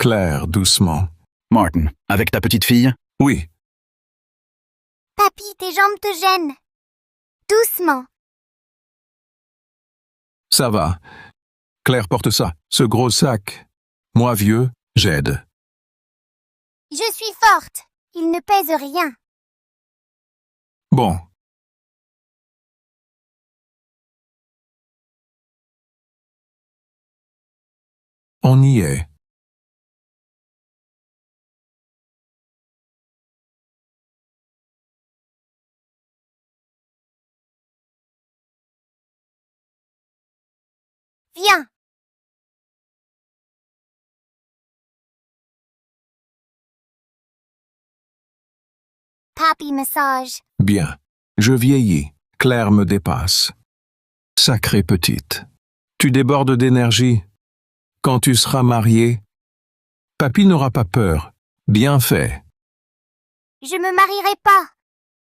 Claire, doucement. Martin, avec ta petite fille? Oui, Papy, tes jambes te gênent. Doucement. ça va. Claire porte ça, ce gros sac. Moi, vieux, j'aide. Je suis forte. Il ne pèse rien. Bon, on y est. Viens. Papy massage. Bien. Je vieillis. Claire me dépasse. Sacrée petite. Tu débordes d'énergie. Quand tu seras mariée, papy n'aura pas peur. Bien fait. Je me marierai pas.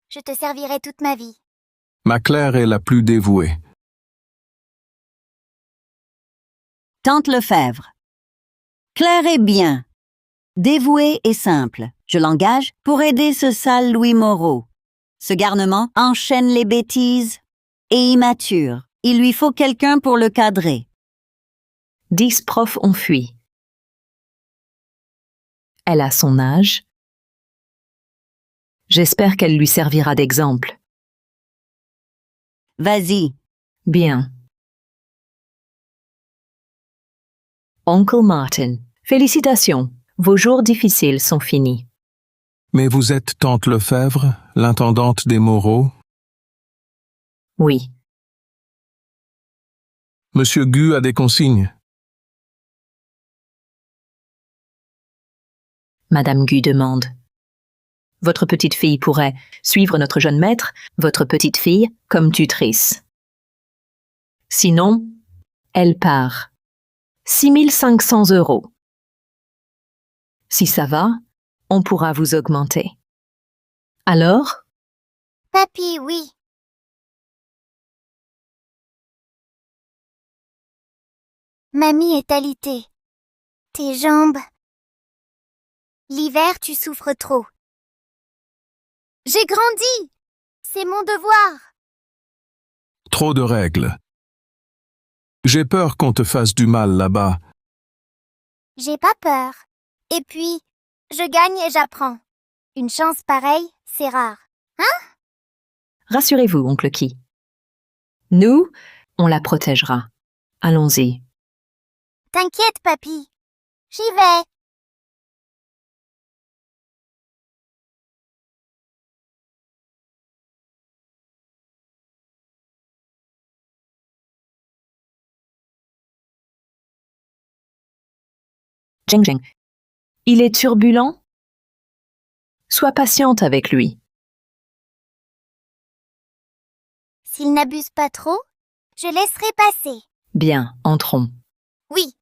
Je te servirai toute ma vie. Ma Claire est la plus dévouée. Tante Lefèvre. Claire est bien, dévouée et simple. Je l'engage pour aider ce sale Louis Moreau. Ce garnement enchaîne les bêtises et immature. Il lui faut quelqu'un pour le cadrer. 10 profs ont fui. Elle a son âge. J'espère qu'elle lui servira d'exemple. Vas-y, Bien. Oncle Martin, félicitations. Vos jours difficiles sont finis. Mais vous êtes tante Lefèvre, l'intendante des Moreau? Oui. Monsieur Gu a des consignes. Madame Gu demande. Votre petite fille pourrait suivre notre jeune maître, votre petite fille, comme tutrice. Sinon, elle part. 6 500 €. Si ça va, on pourra vous augmenter. Alors, Papy, oui. Mamie est alitée. Tes jambes. L'hiver, tu souffres trop. J'ai grandi. C'est mon devoir. Trop de règles. J'ai peur qu'on te fasse du mal là-bas. J'ai pas peur. Et puis, je gagne et j'apprends. Une chance pareille, c'est rare. rassurez-vous, oncle Qui. Nous, on la protégera. Allons-y. T'inquiète, papy. J'y vais. Jing Jing. Il est turbulent? Sois patiente avec lui. S'il n'abuse pas trop, je laisserai passer. Bien, entrons. Oui.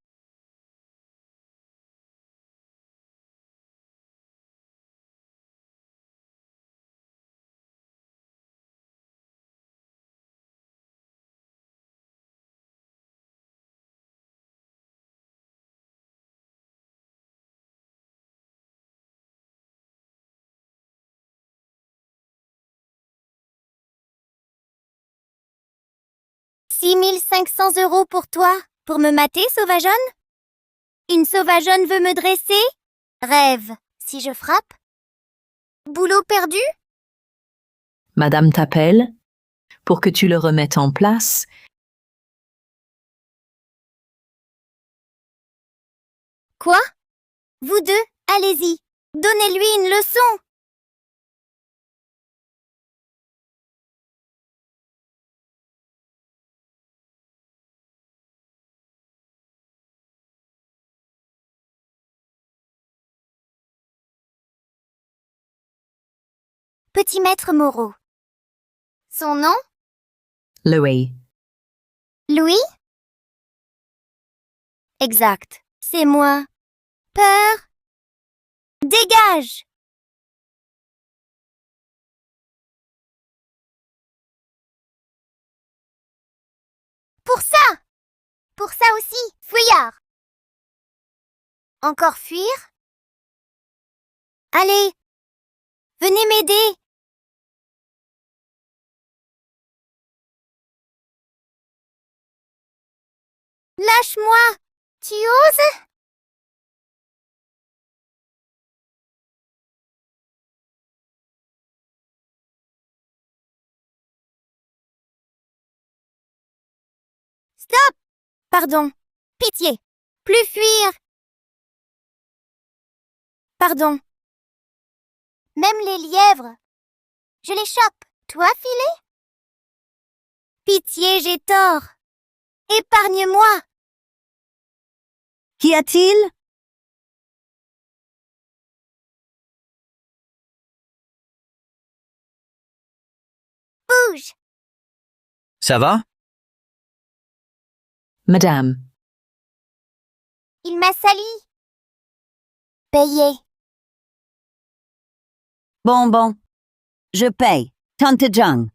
« 6 500 € pour toi, pour me mater, sauvageonne? Une sauvageonne veut me dresser? Rêve, si je frappe? Boulot perdu? Madame t'appelle pour que tu le remettes en place. Quoi? Vous deux, allez-y, donnez-lui une leçon. Petit maître Moreau. Son nom? Louis. Louis? Exact, c'est moi. Peur? Dégage! Pour ça! Pour ça aussi, fouillard! Encore fuir? Allez, venez m'aider. Lâche-moi! Tu oses? Stop! Pardon. Pitié. Plus fuir. Pardon. Même les lièvres. Je les chope. Toi, filet? Pitié, j'ai tort. Épargne-moi. Qu'y a-t-il? Bouge. Ça va? Madame, Il m'a sali. Payez. Bon. Je paye. Tante Zhang.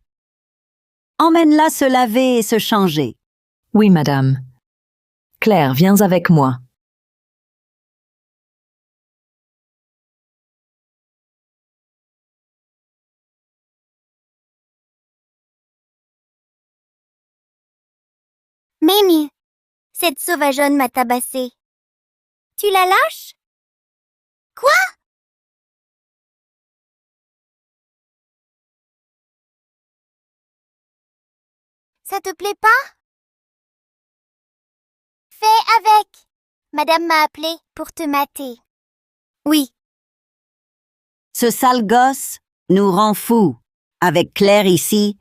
Emmène-la se laver et se changer. oui, madame. Claire, viens avec moi. Mémie, cette sauvageonne m'a tabassé. Tu la lâches? Quoi? Ça te plaît pas? Fais avec. Madame m'a appelé pour te mater. Oui, Ce sale gosse nous rend fous. Avec Claire ici,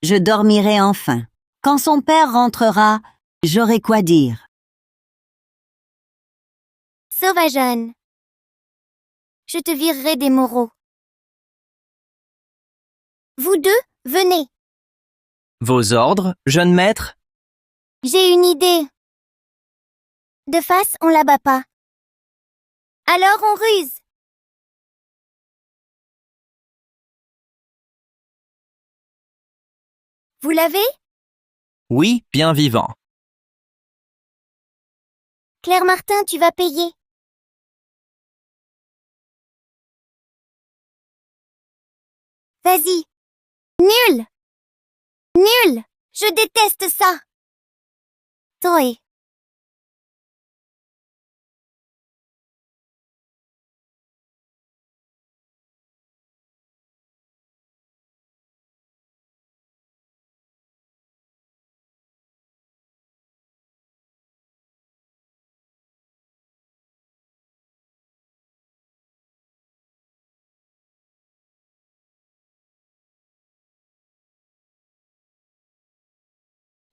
je dormirai enfin. Quand son père rentrera, j'aurai quoi dire. sauvageonne. Je te virerai des moreaux. Vous deux, venez. Vos ordres, jeune maître? J'ai une idée. De face, on la bat pas. Alors on ruse. Vous l'avez? Oui, bien vivant. Claire Martin, tu vas payer. Vas-y. Nul. Nul. Je déteste ça. Toi.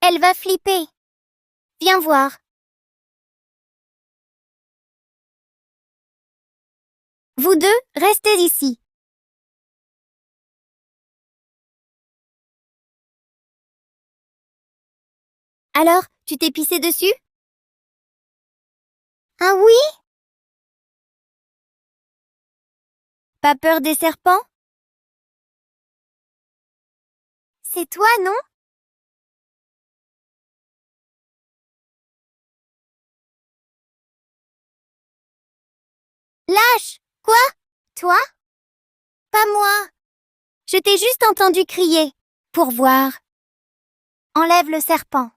Elle va flipper. Viens voir. Vous deux, restez ici. Alors, tu t'es pissé dessus? Ah oui? Pas peur des serpents? C'est toi, non? Lâche! Quoi? Toi? Pas moi. Je t'ai juste entendu crier. Pour voir. Enlève le serpent.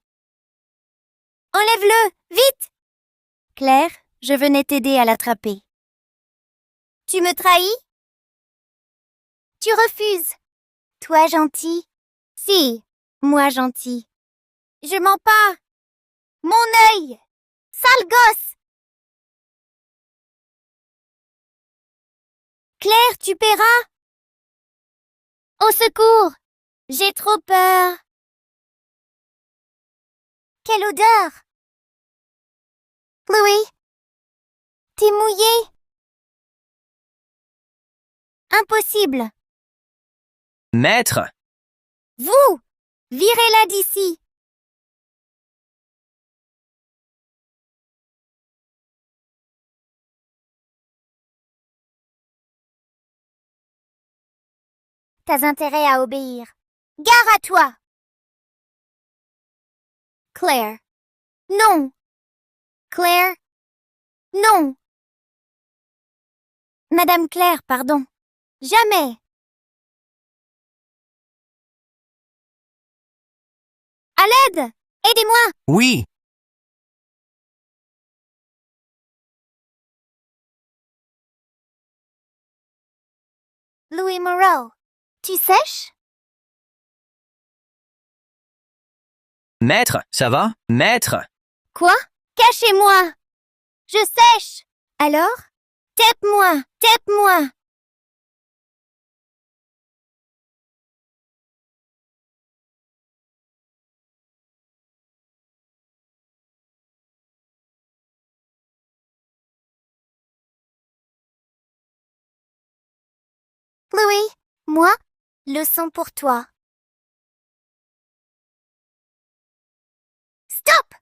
Enlève-le! Vite! Claire, je venais t'aider à l'attraper. Tu me trahis? Tu refuses. Toi gentil? Si, moi gentil. Je mens pas. Mon œil! Sale gosse! Claire, tu paieras? Au secours! J'ai trop peur. Quelle odeur! Louis, t'es mouillé? Impossible. Maître! Vous! Virez-la d'ici. T'as intérêt à obéir. Gare à toi! Claire. Non! Claire. Non! Madame Claire, pardon. Jamais. À l'aide! Aidez-moi! Oui. Louis Moreau. Tu sèches? Maître, ça va? Maître! Quoi? Cachez-moi! Je sèche! Alors? Tape-moi! Tape-moi! Louis, moi, leçon pour toi. Stop!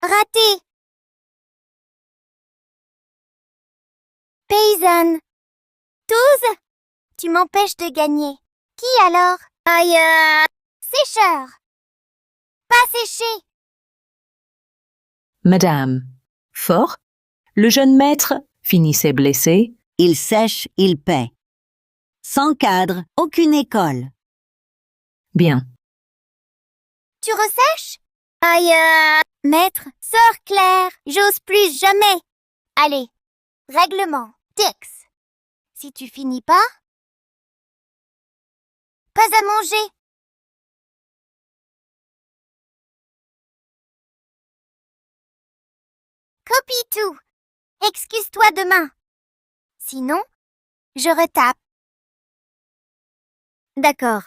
Raté! Paysanne. 12? Tu m'empêches de gagner. Qui alors? Aïe! Sécheur! Pas séché! Madame. Fort. Le jeune maître finissait blessé. Il sèche, il paie. Sans cadre, aucune école. Bien. Tu ressèches? Aïe! Maître, sœur Claire, j'ose plus jamais. Allez, règlement, Dix. Si tu finis pas à manger. Copie tout. Excuse-toi demain. Sinon, je retape. D'accord.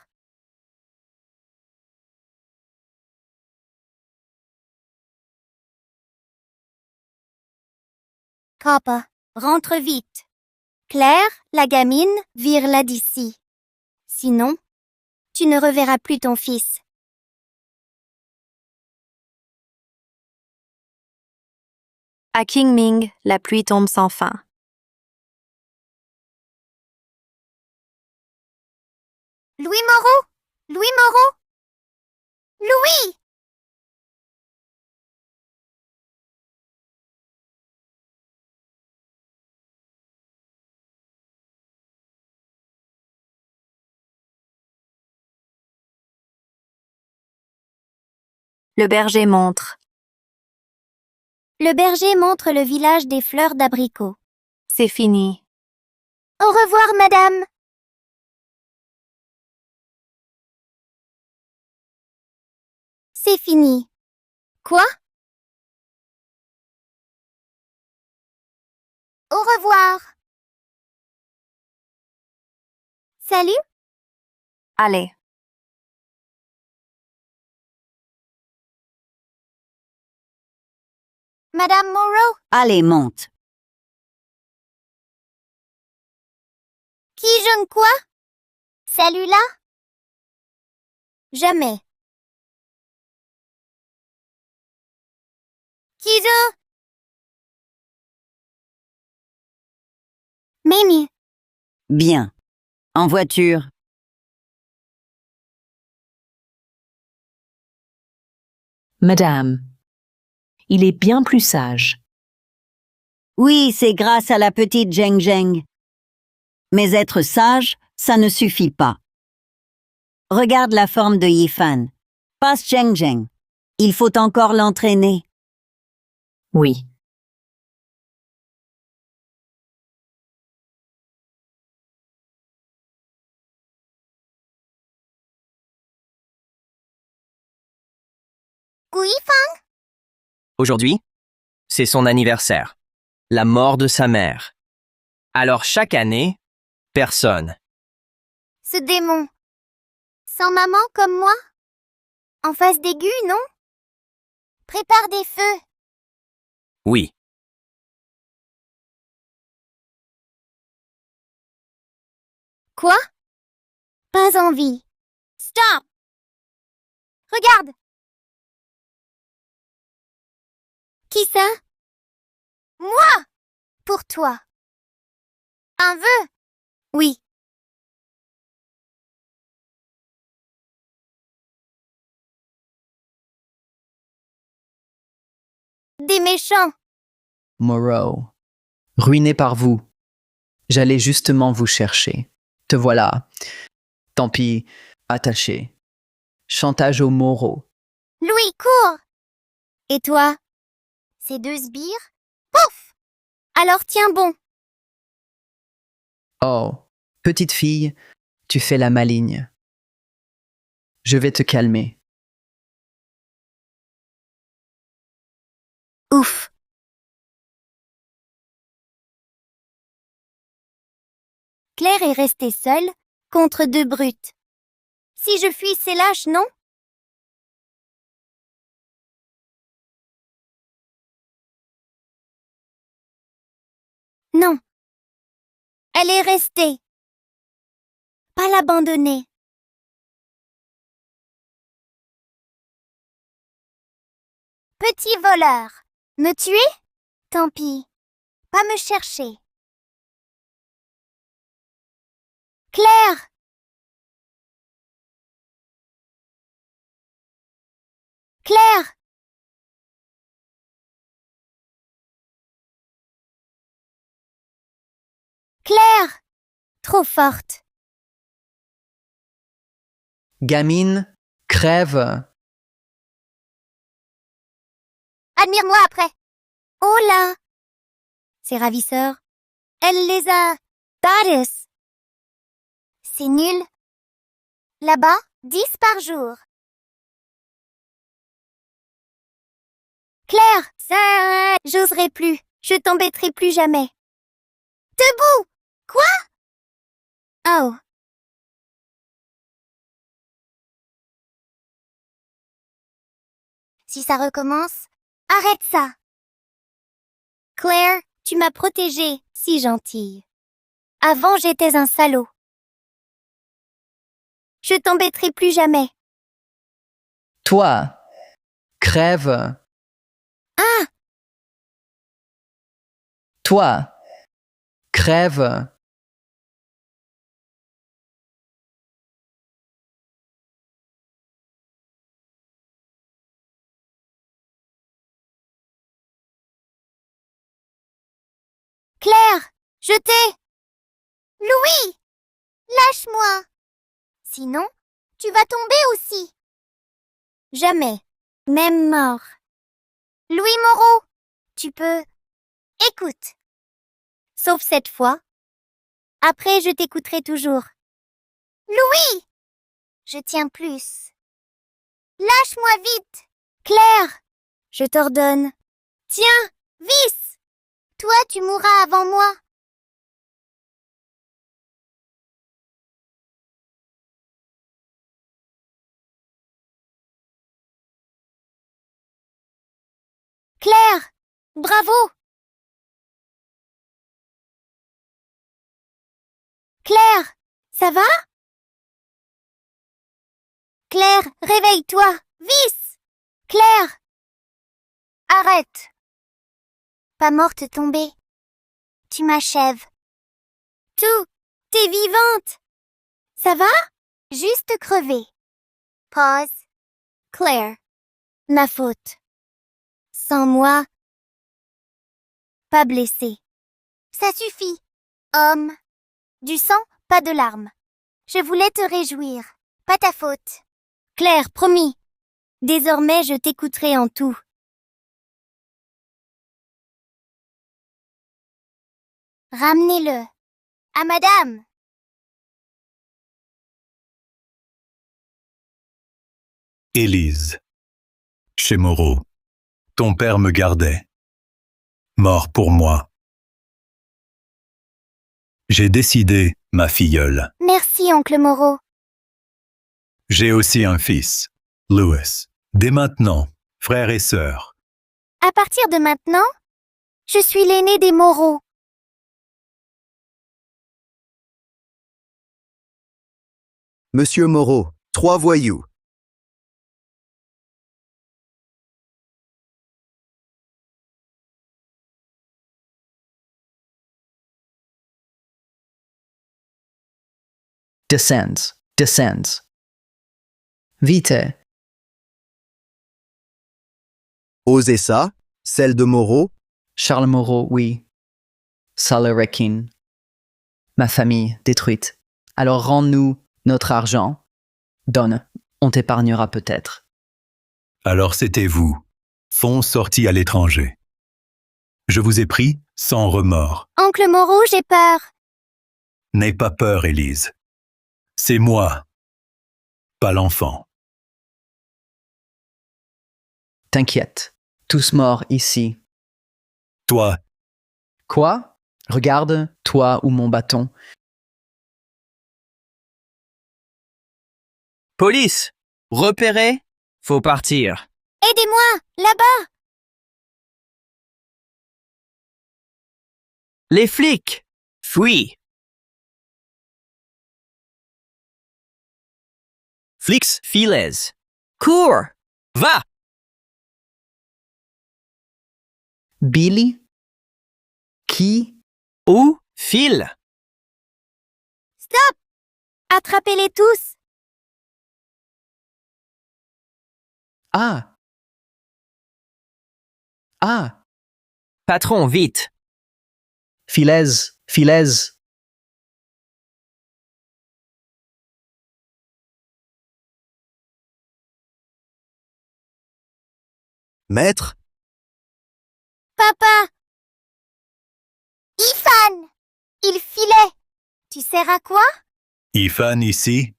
Papa, rentre vite. Claire, la gamine, vire-la d'ici. Sinon, tu ne reverras plus ton fils. À Qingming, la pluie tombe sans fin. Louis Moreau! Louis Moreau! Louis! Le berger montre. Le berger montre le village des fleurs d'abricot. C'est fini. Au revoir, madame. C'est fini. Quoi? Au revoir. Salut. Allez. Madame Moreau, Allez, monte. qui jeune quoi? Celui-là? Jamais. Qui je? Mimi. Bien. En voiture. Madame. Il est bien plus sage. Oui, c'est grâce à la petite Zheng Zheng. Mais être sage, ça ne suffit pas. Regarde la forme de Yifan. Passe Zheng Zheng. Il faut encore l'entraîner. Oui. Guifang? Aujourd'hui, c'est son anniversaire. La mort de sa mère. Alors chaque année, personne. Ce démon. Sans maman comme moi? En face d'aigu, non? Prépare des feux. Oui. Quoi? Pas envie. Stop! Regarde! Qui ça? Moi! Pour toi. Un vœu? Oui. Des méchants. Moreau. Ruiné par vous. J'allais justement vous chercher. Te voilà. Tant pis, attaché. Chantage aux moraux. Louis, cours! Et toi? Ces 2 sbires? Pouf! Alors tiens bon. Oh, petite fille, tu fais la maligne. Je vais te calmer. Ouf. Claire est restée seule contre 2 brutes. Si je fuis, c'est lâche, non? Non. Elle est restée. Pas l'abandonner. Petit voleur. Me tuer? Tant pis. Pas me chercher. Claire! Claire! Claire! Trop forte. Gamine, crève. Admire-moi après. Oh là! Ces ravisseurs. Elle les a... Goddess. C'est nul. Là-bas, 10 par jour. Claire, ça... J'oserai plus. Je t'embêterai plus jamais. Debout! Quoi? Oh. Si ça recommence, arrête ça. Claire, tu m'as protégée, si gentille. Avant, j'étais un salaud. Je t'embêterai plus jamais. Toi, crève. Ah! Toi, crève. Claire, je t'ai... Louis! Lâche-moi! Sinon, tu vas tomber aussi. Jamais. Même mort. Louis Moreau, tu peux... Écoute. Sauf cette fois. Après, je t'écouterai toujours. Louis! Je tiens plus. Lâche-moi vite! Claire! Je t'ordonne. Tiens, vis! Toi, tu mourras avant moi. Claire! Bravo! Claire! Ça va? Claire, réveille-toi! Vis! Claire! Arrête! Pas morte tombée. Tu m'achèves. Tout! T'es vivante! Ça va? Juste crever. Pause. Claire. Ma faute. Sans moi. Pas blessé. Ça suffit. Homme. Du sang, pas de larmes. Je voulais te réjouir. Pas ta faute. Claire, promis. Désormais, je t'écouterai en tout. Ramenez-le. À madame. Élise. Chez Moreau. Ton père me gardait. Mort pour moi. J'ai décidé, ma filleule. Merci, oncle Moreau. J'ai aussi un fils, Louis. Dès maintenant, frères et sœurs. À partir de maintenant, je suis l'aîné des Moreau. Monsieur Moreau, 3 voyous. Descends, descends. Vite. Osez ça? Celle de Moreau? Charles Moreau, oui. Sale requin. ma famille détruite. Alors rends-nous notre argent. Donne, on t'épargnera peut-être. Alors c'était vous, fonds sortis à l'étranger. Je vous ai pris sans remords. Oncle Moreau, j'ai peur. N'aie pas peur, Élise. C'est moi, pas l'enfant. T'inquiète, tous morts ici. Toi, Quoi? Regarde, toi ou mon bâton. Police! Repéré? Faut partir. Aidez-moi, là-bas. Les flics! Fuis! Flics, filez. Cours! Va! Billy? Qui? Où? File! Stop! Attrapez-les tous. Ah! Ah! Patron, vite! Filez, filez. Maître, Papa! Ifan! Il filait. Tu sers à quoi? Ifan ici?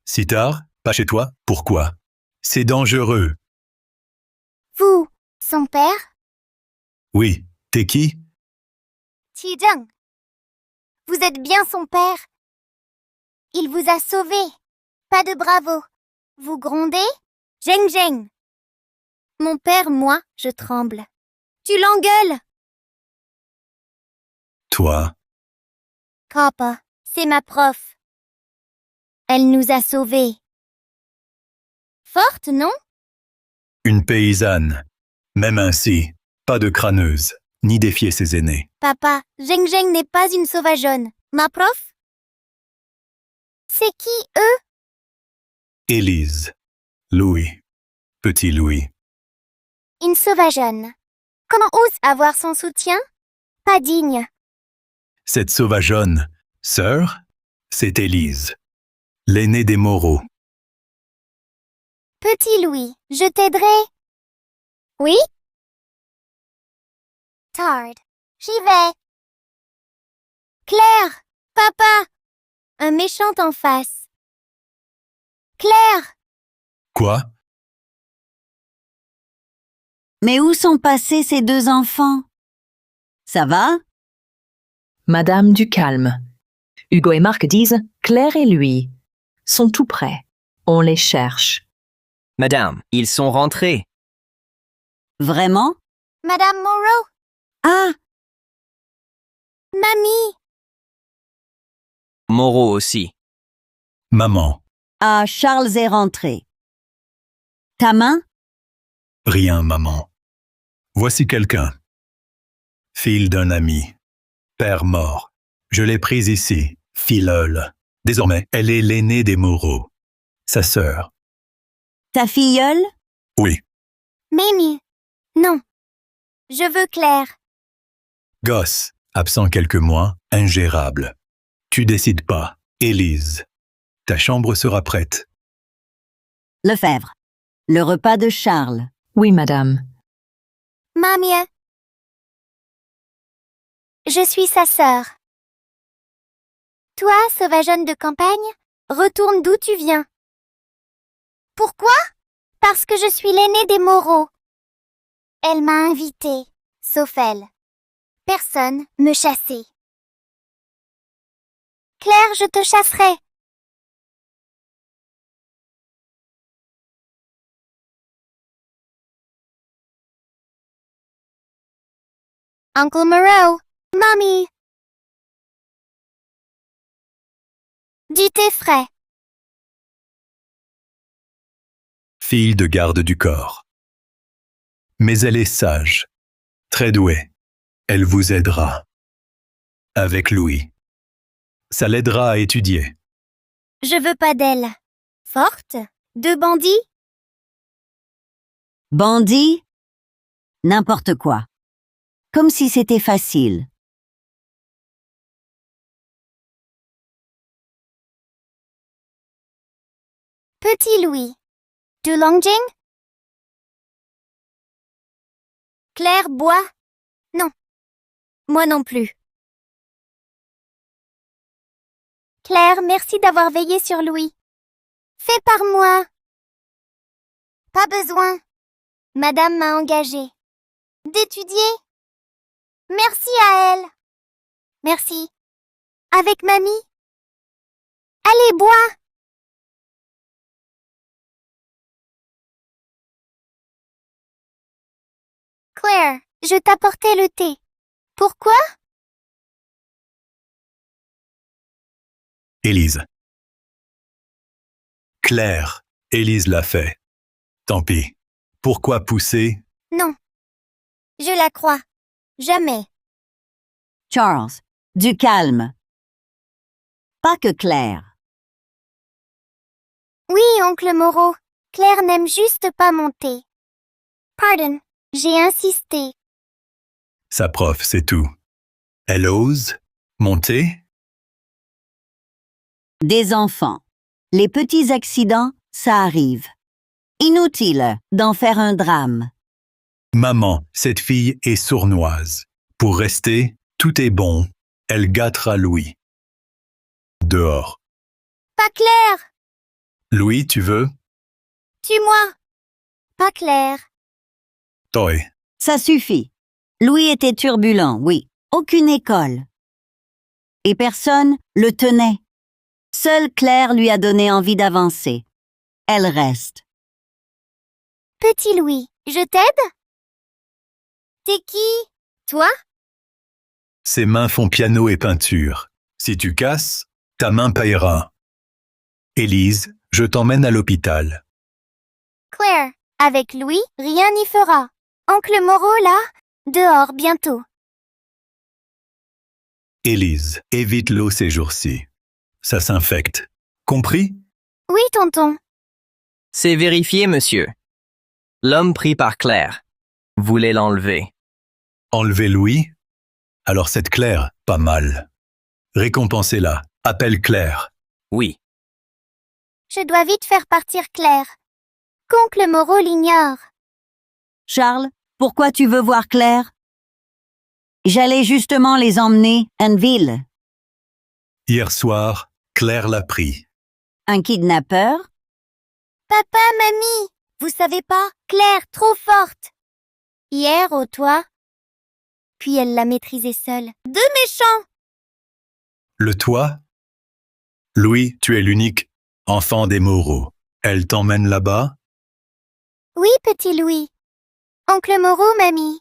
Si tard? Pas chez toi? Pourquoi? C'est dangereux. Vous, son père? Oui, t'es qui? Tijang. Vous êtes bien son père. Il vous a sauvé. Pas de bravo. Vous grondez? Jeng Jeng. Mon père, moi, je tremble. Tu l'engueules? Toi, Papa, c'est ma prof. Elle nous a sauvés. Forte, non? une paysanne. Même ainsi, pas de crâneuse, ni défier ses aînés. Papa, Jeng Jeng n'est pas une sauvageonne. Ma prof? C'est qui, eux? Élise, Louis, petit Louis. Une sauvageonne. Comment ose avoir son soutien? Pas digne. Cette sauvageonne, sœur, c'est Élise, l'aînée des Moreau. Petit Louis, je t'aiderai. Oui? Tard. J'y vais. Claire! Papa! Un méchant en face. Claire! Quoi? Mais où sont passés ces deux enfants? Ça va? Madame du calme. Hugo et Marc disent Claire et lui sont tout près. On les cherche. Madame, ils sont rentrés. Vraiment? Madame Moreau! Ah! Mamie! Moreau aussi. Maman, Ah, Charles est rentré. Ta main? rien, maman. Voici quelqu'un. Fille d'un ami. Père mort. Je l'ai prise ici, filleule. Désormais, elle est l'aînée des Moreau. Sa sœur. Ta filleule? Oui. Mamie! Non. Je veux Claire. Gosse, absent quelques mois, ingérable. Tu décides pas. Élise, ta chambre sera prête. Lefebvre. Le repas de Charles. Oui, madame. Mamie! Je suis sa sœur. Toi, sauvageonne de campagne, retourne d'où tu viens. Pourquoi? Parce que je suis l'aînée des Moreau. Elle m'a invitée, sauf elle. Personne me chassait. Claire, je te chasserai. Uncle Moreau, Mommy. Du thé frais. Fille de garde du corps. Mais elle est sage, très douée. Elle vous aidera. Avec Louis. Ça l'aidera à étudier. Je veux pas d'elle. Forte? Deux bandits? Bandit? N'importe quoi. Comme si c'était facile. Petit Louis. Du Longjing? Claire boit? Non. Moi non plus. Claire, merci d'avoir veillé sur Louis. Fais par moi. Pas besoin. Madame m'a engagée. D'étudier? Merci à elle. Merci. Avec mamie? Allez, bois. Claire, je t'apportais le thé. Pourquoi? Élise. Claire, Élise l'a fait. Tant pis. Pourquoi pousser? Non. Je la crois. Jamais. Charles, du calme. Pas que Claire. Oui, oncle Moreau. Claire n'aime juste pas monter. Pardon, j'ai insisté. Sa prof, c'est tout. Elle ose monter? Des enfants. Les petits accidents, ça arrive. Inutile d'en faire un drame. Maman, cette fille est sournoise. Pour rester, tout est bon. Elle gâtera Louis. Dehors. Pas Claire. Louis, tu veux? Tue-moi. Pas Claire. Toi. Ça suffit. Louis était turbulent, oui. Aucune école. Et personne le tenait. Seule Claire lui a donné envie d'avancer. Elle reste. Petit Louis, je t'aide? T'es qui? Toi? Ses mains font piano et peinture. Si tu casses, ta main payera. Élise, je t'emmène à l'hôpital. Claire, avec Louis, rien n'y fera. Oncle Moreau, là, dehors bientôt. Élise, évite l'eau ces jours-ci. Ça s'infecte. Compris? Oui, tonton. C'est vérifié, monsieur. L'homme pris par Claire voulait l'enlever. Enlever Louis? Alors cette Claire, pas mal. Récompensez-la. Appelle Claire. Oui. Je dois vite faire partir Claire. Qu'oncle Moreau l'ignore. Charles, pourquoi tu veux voir Claire? J'allais justement les emmener à une ville. Hier soir, Claire l'a pris. Un kidnappeur? Papa, mamie, vous savez pas, Claire, trop forte. Hier, au toit. Puis elle l'a maîtrisée seule. Deux méchants! Le toit? Louis, tu es l'unique enfant des Moreau. Elle t'emmène là-bas? Oui, petit Louis. Oncle Moreau, mamie,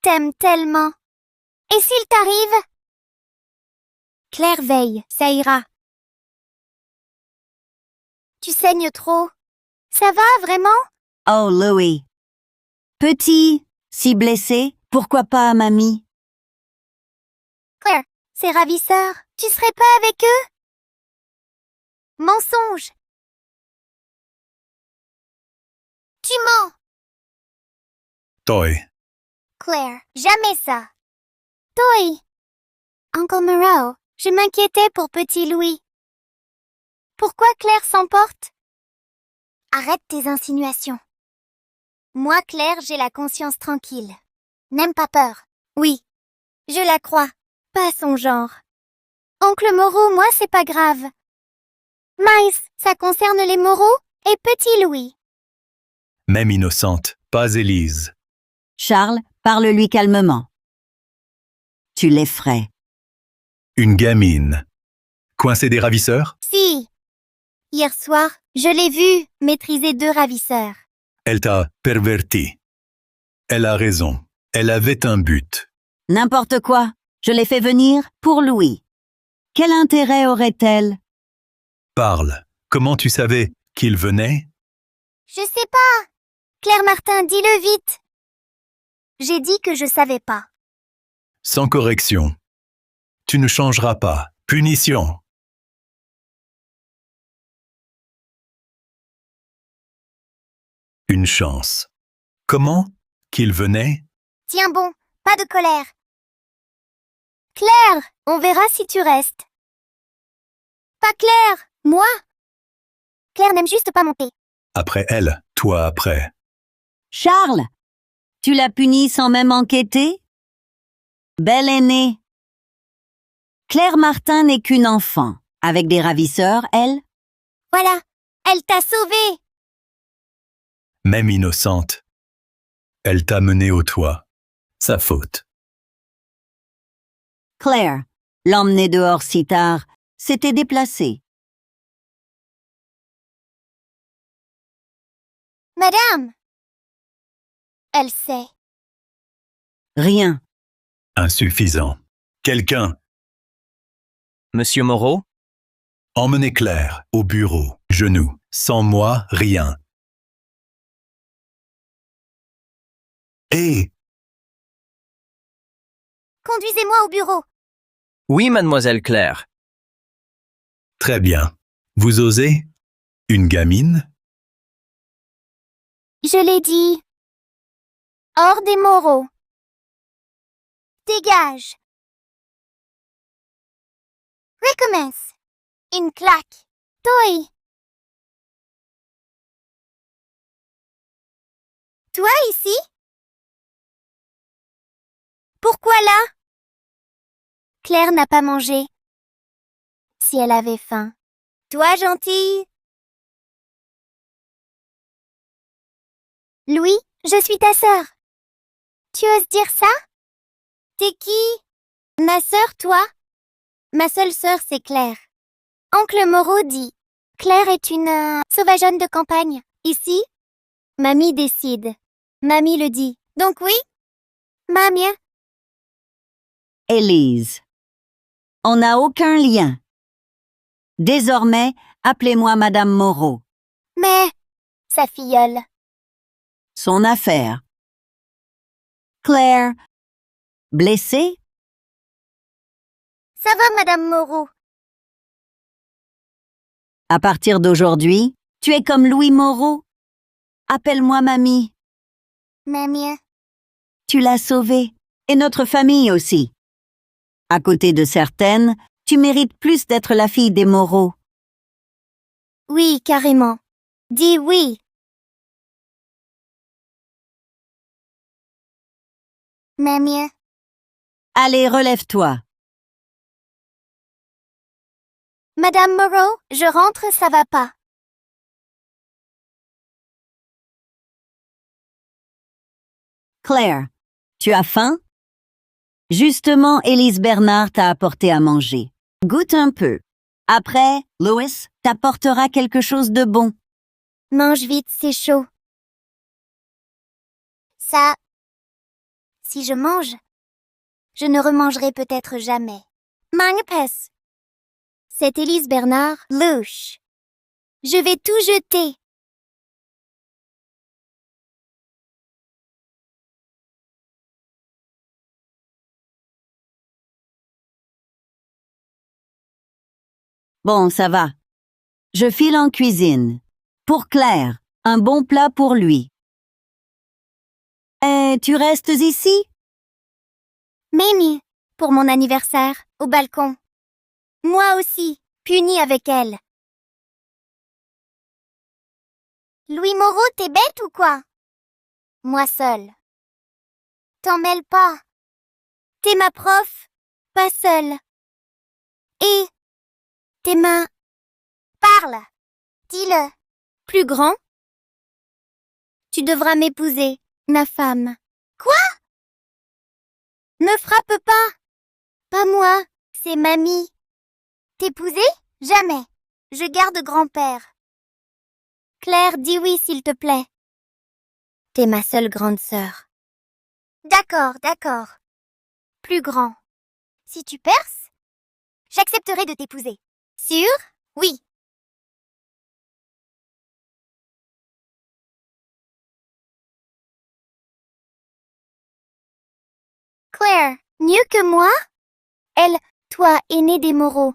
t'aime tellement. Et s'il t'arrive? Claire veille, ça ira. Tu saignes trop. Ça va, vraiment? Oh, Louis. Petit, si blessé, pourquoi pas à mamie? Claire, ces ravisseurs, tu serais pas avec eux? Mensonge. Tu mens. Toi. Claire, jamais ça. Toi. Uncle Moreau, je m'inquiétais pour petit Louis. Pourquoi Claire s'emporte? Arrête tes insinuations. Moi, Claire, j'ai la conscience tranquille. N'aime pas peur. Oui, je la crois. Pas son genre. Oncle Moreau, moi, c'est pas grave. Miles, ça concerne les Moreau et petit Louis. Même innocente, pas Élise. Charles, parle-lui calmement. Tu l'effraies. Une gamine. Coincée des ravisseurs? Si. Hier soir, je l'ai vue maîtriser deux ravisseurs. Elle t'a perverti. Elle a raison. Elle avait un but. N'importe quoi. Je l'ai fait venir pour Louis. Quel intérêt aurait-elle? Parle. Comment tu savais qu'il venait? Je sais pas. Claire Martin, dis-le vite. J'ai dit que je savais pas. Sans correction. Tu ne changeras pas. Punition. Une chance. Comment qu'il venait? Tiens bon, pas de colère. Claire, on verra si tu restes. Pas Claire, moi. Claire n'aime juste pas monter. Après elle, toi après. Charles, tu l'as puni sans même enquêter? Belle aînée. Claire Martin n'est qu'une enfant, avec des ravisseurs, elle. Voilà, elle t'a sauvé. Même innocente. Elle t'a mené au toit. Sa faute. Claire, l'emmener dehors si tard, s'était déplacée. Madame. Elle sait. Rien. Insuffisant. Quelqu'un, Monsieur Moreau, emmenez Claire au bureau, genoux. Sans moi, rien. Et Conduisez-moi au bureau. oui, mademoiselle Claire. très bien. Vous osez? Une gamine? Je l'ai dit. Hors des Moreaux. Dégage. Recommence. Une claque. Toi. Toi ici? Pourquoi là? Claire n'a pas mangé. Si elle avait faim. Toi, gentille? Louis, je suis ta sœur. Tu oses dire ça? T'es qui? Ma sœur, toi? Ma seule sœur, c'est Claire. Oncle Moreau dit, Claire est une sauvageonne de campagne. Ici, mamie décide. Mamie le dit. Donc oui? Mamie? Élise. On n'a aucun lien. Désormais, appelez-moi Madame Moreau. Mais, sa filleule. Son affaire. Claire. Blessée? Ça va, Madame Moreau? À partir d'aujourd'hui, tu es comme Louis Moreau. Appelle-moi mamie. Mamie? Tu l'as sauvée. Et notre famille aussi. À côté de certaines, tu mérites plus d'être la fille des Moreau. Oui, carrément. Dis oui. Mamie? Allez, relève-toi. Madame Moreau, je rentre, ça va pas. Claire, tu as faim? Justement, Élise Bernard t'a apporté à manger. Goûte un peu. Après, Louis t'apportera quelque chose de bon. Mange vite, c'est chaud. Ça, si je mange, je ne remangerai peut-être jamais. Mangpes. C'est Élise Bernard, louche. Je vais tout jeter. Bon, ça va. Je file en cuisine. Pour Claire, un bon plat pour lui. Et tu restes ici? Mamie, pour mon anniversaire, au balcon. Moi aussi, punie avec elle. Louis Moreau, t'es bête ou quoi? Moi seule. T'en mêles pas. T'es ma prof, pas seule. Et tes mains. Parle. Dis-le. Plus grand? Tu devras m'épouser, ma femme. Quoi? Ne frappe pas. Pas moi, c'est mamie. T'épouser? Jamais. Je garde grand-père. Claire, dis oui s'il te plaît. T'es ma seule grande sœur. D'accord, d'accord. Plus grand. Si tu perces, j'accepterai de t'épouser. Sûr? Oui. Claire, mieux que moi? Elle, toi, aînée des Moreau.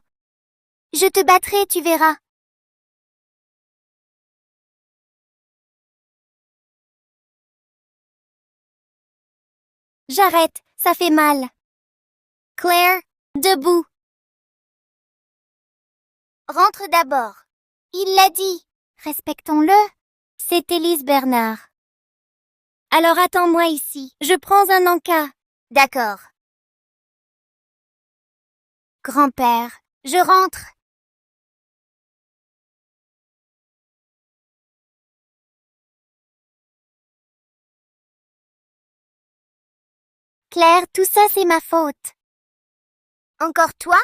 Je te battrai, tu verras. J'arrête, ça fait mal. Claire, debout. Rentre d'abord. Il l'a dit. Respectons-le. C'est Élise Bernard. Alors attends-moi ici. Je prends un encas. D'accord. Grand-père, je rentre. Claire, tout ça c'est ma faute. Encore toi?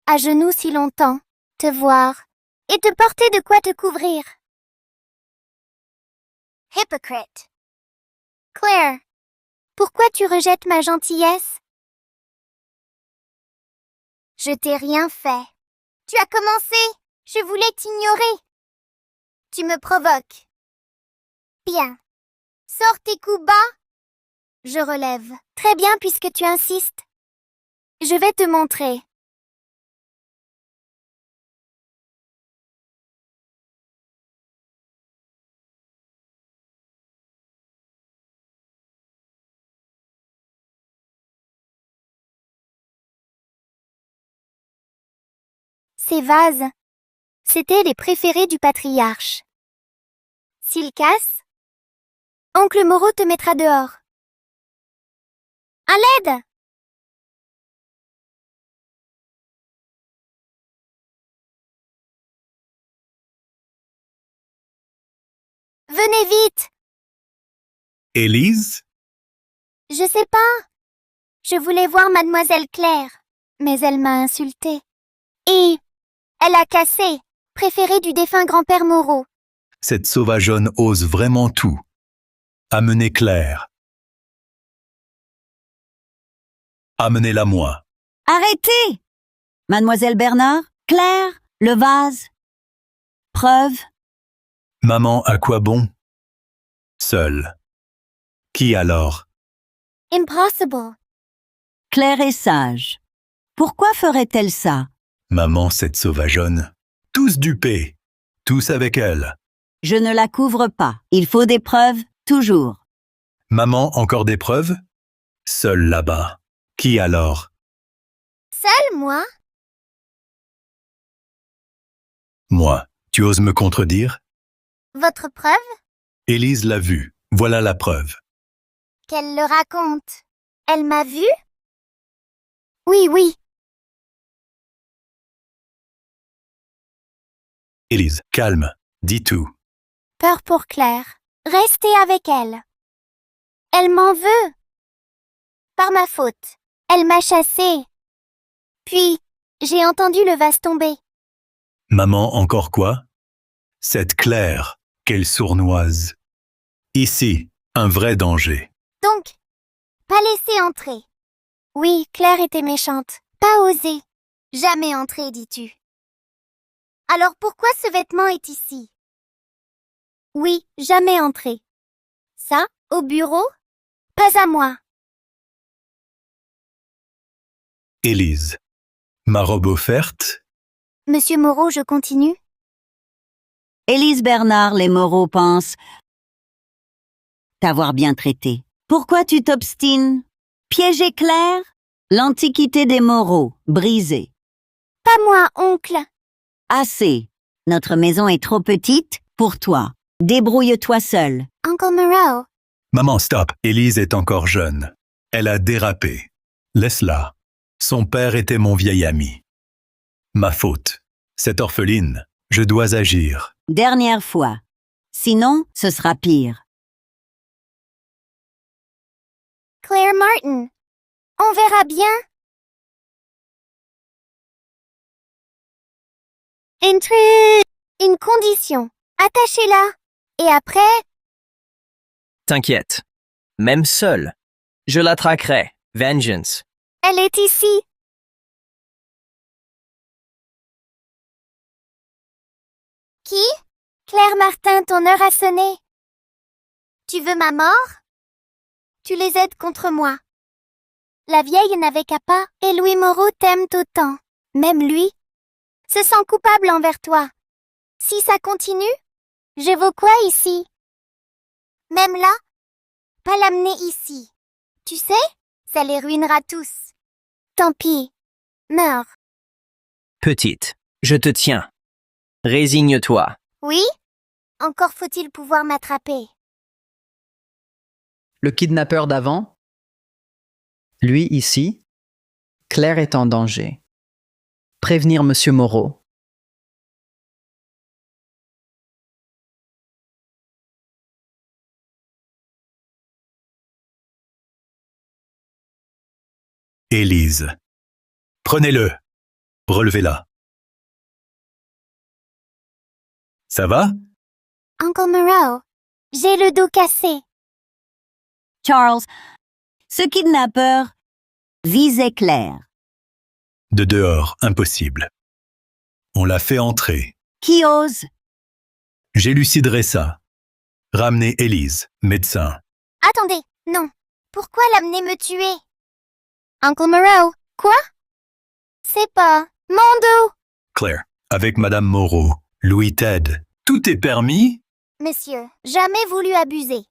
À genoux si longtemps, te voir, et te porter de quoi te couvrir. Hypocrite. Claire, pourquoi tu rejettes ma gentillesse? Je t'ai rien fait. Tu as commencé. Je voulais t'ignorer. Tu me provoques. Bien. Sors tes coups bas. Je relève. Très bien puisque tu insistes. Je vais te montrer. Ces vases, c'étaient les préférés du patriarche. S'ils cassent, oncle Moreau te mettra dehors. À l'aide! Venez vite! Élise? Je sais pas. Je voulais voir mademoiselle Claire, mais elle m'a insultée. Et elle a cassé, préférée du défunt grand-père Moreau. Cette sauvageonne ose vraiment tout. Amenez Claire. Amenez-la moi. Arrêtez! Mademoiselle Bernard, Claire, le vase. Preuve. Maman, à quoi bon? Seule. Qui alors? Impossible. Claire est sage. Pourquoi ferait-elle ça? Maman, cette sauvageonne. Tous dupés. Tous avec elle. Je ne la couvre pas. Il faut des preuves, toujours. Maman, encore des preuves? Seule là-bas. Qui alors? Seule, moi? Moi. Tu oses me contredire? Votre preuve? Élise l'a vue. Voilà la preuve. Qu'elle le raconte. Elle m'a vue? Oui, oui. Élise, calme. Dis tout. Peur pour Claire. Restez avec elle. Elle m'en veut. Par ma faute. Elle m'a chassée. Puis, j'ai entendu le vase tomber. Maman, encore quoi? Cette Claire, quelle sournoise. Ici, un vrai danger. Donc, pas laisser entrer. Oui, Claire était méchante. Pas osé. Jamais entrer, dis-tu. Alors pourquoi ce vêtement est ici? Oui, jamais entrer. Ça, au bureau? Pas à moi. Élise. Ma robe offerte? Monsieur Moreau, je continue? Élise Bernard, les Moreau pensent t'avoir bien traité. Pourquoi tu t'obstines? Piéger Claire? L'antiquité des Moreau, brisée. Pas moi, oncle. Assez. Notre maison est trop petite pour toi. Débrouille-toi seul. Uncle Moreau. Maman, stop. Élise est encore jeune. Elle a dérapé. Laisse-la. Son père était mon vieil ami. Ma faute. Cette orpheline, je dois agir. Dernière fois. Sinon, ce sera pire. Claire Martin. On verra bien. Une condition. Attachez-la. Et après? T'inquiète. Même seule. Je la traquerai. Vengeance. Elle est ici. Qui? Claire Martin, ton heure a sonné. Tu veux ma mort? Tu les aides contre moi. La vieille n'avait qu'à pas, et Louis Moreau t'aime autant. Même lui se sent coupable envers toi. Si ça continue, je vaux quoi ici? Même là? Pas l'amener ici. Tu sais, ça les ruinera tous. Tant pis. Meurs. Petite, je te tiens. Résigne-toi. Oui? Encore faut-il pouvoir m'attraper. Le kidnappeur d'avant. Lui ici. Claire est en danger. Prévenir Monsieur Moreau. Élise. Prenez-le. Relevez-la. Ça va? Uncle Moreau, j'ai le dos cassé. Charles, ce kidnappeur visait Claire. De dehors, impossible. On l'a fait entrer. Qui ose? J'éluciderai ça. Ramenez Élise, médecin. Attendez, non. Pourquoi l'amener me tuer? Uncle Moreau, quoi? C'est pas mon dos. Claire, avec Madame Moreau, Louis Ted, tout est permis? Monsieur, jamais voulu abuser.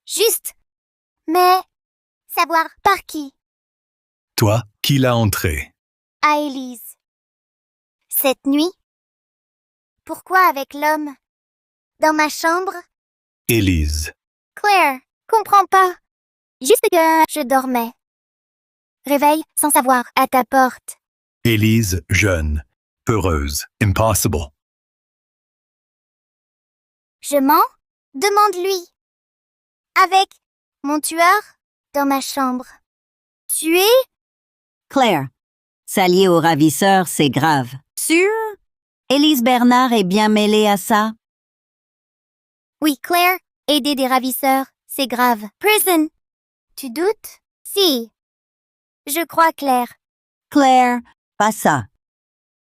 Juste. Mais, savoir par qui? Toi, qui l'a entré? À Élise. Cette nuit? Pourquoi avec l'homme? Dans ma chambre? Élise. Claire, comprends pas. Juste que je dormais. Réveil sans savoir à ta porte. Élise, jeune, peureuse, impossible. Je mens? Demande-lui. Avec mon tueur dans ma chambre. Tué? Claire, s'allier au ravisseur, c'est grave. Sûr? Élise Bernard est bien mêlée à ça? Oui, Claire, aider des ravisseurs, c'est grave. Prison. Tu doutes? Si. Je crois Claire. Claire, pas ça.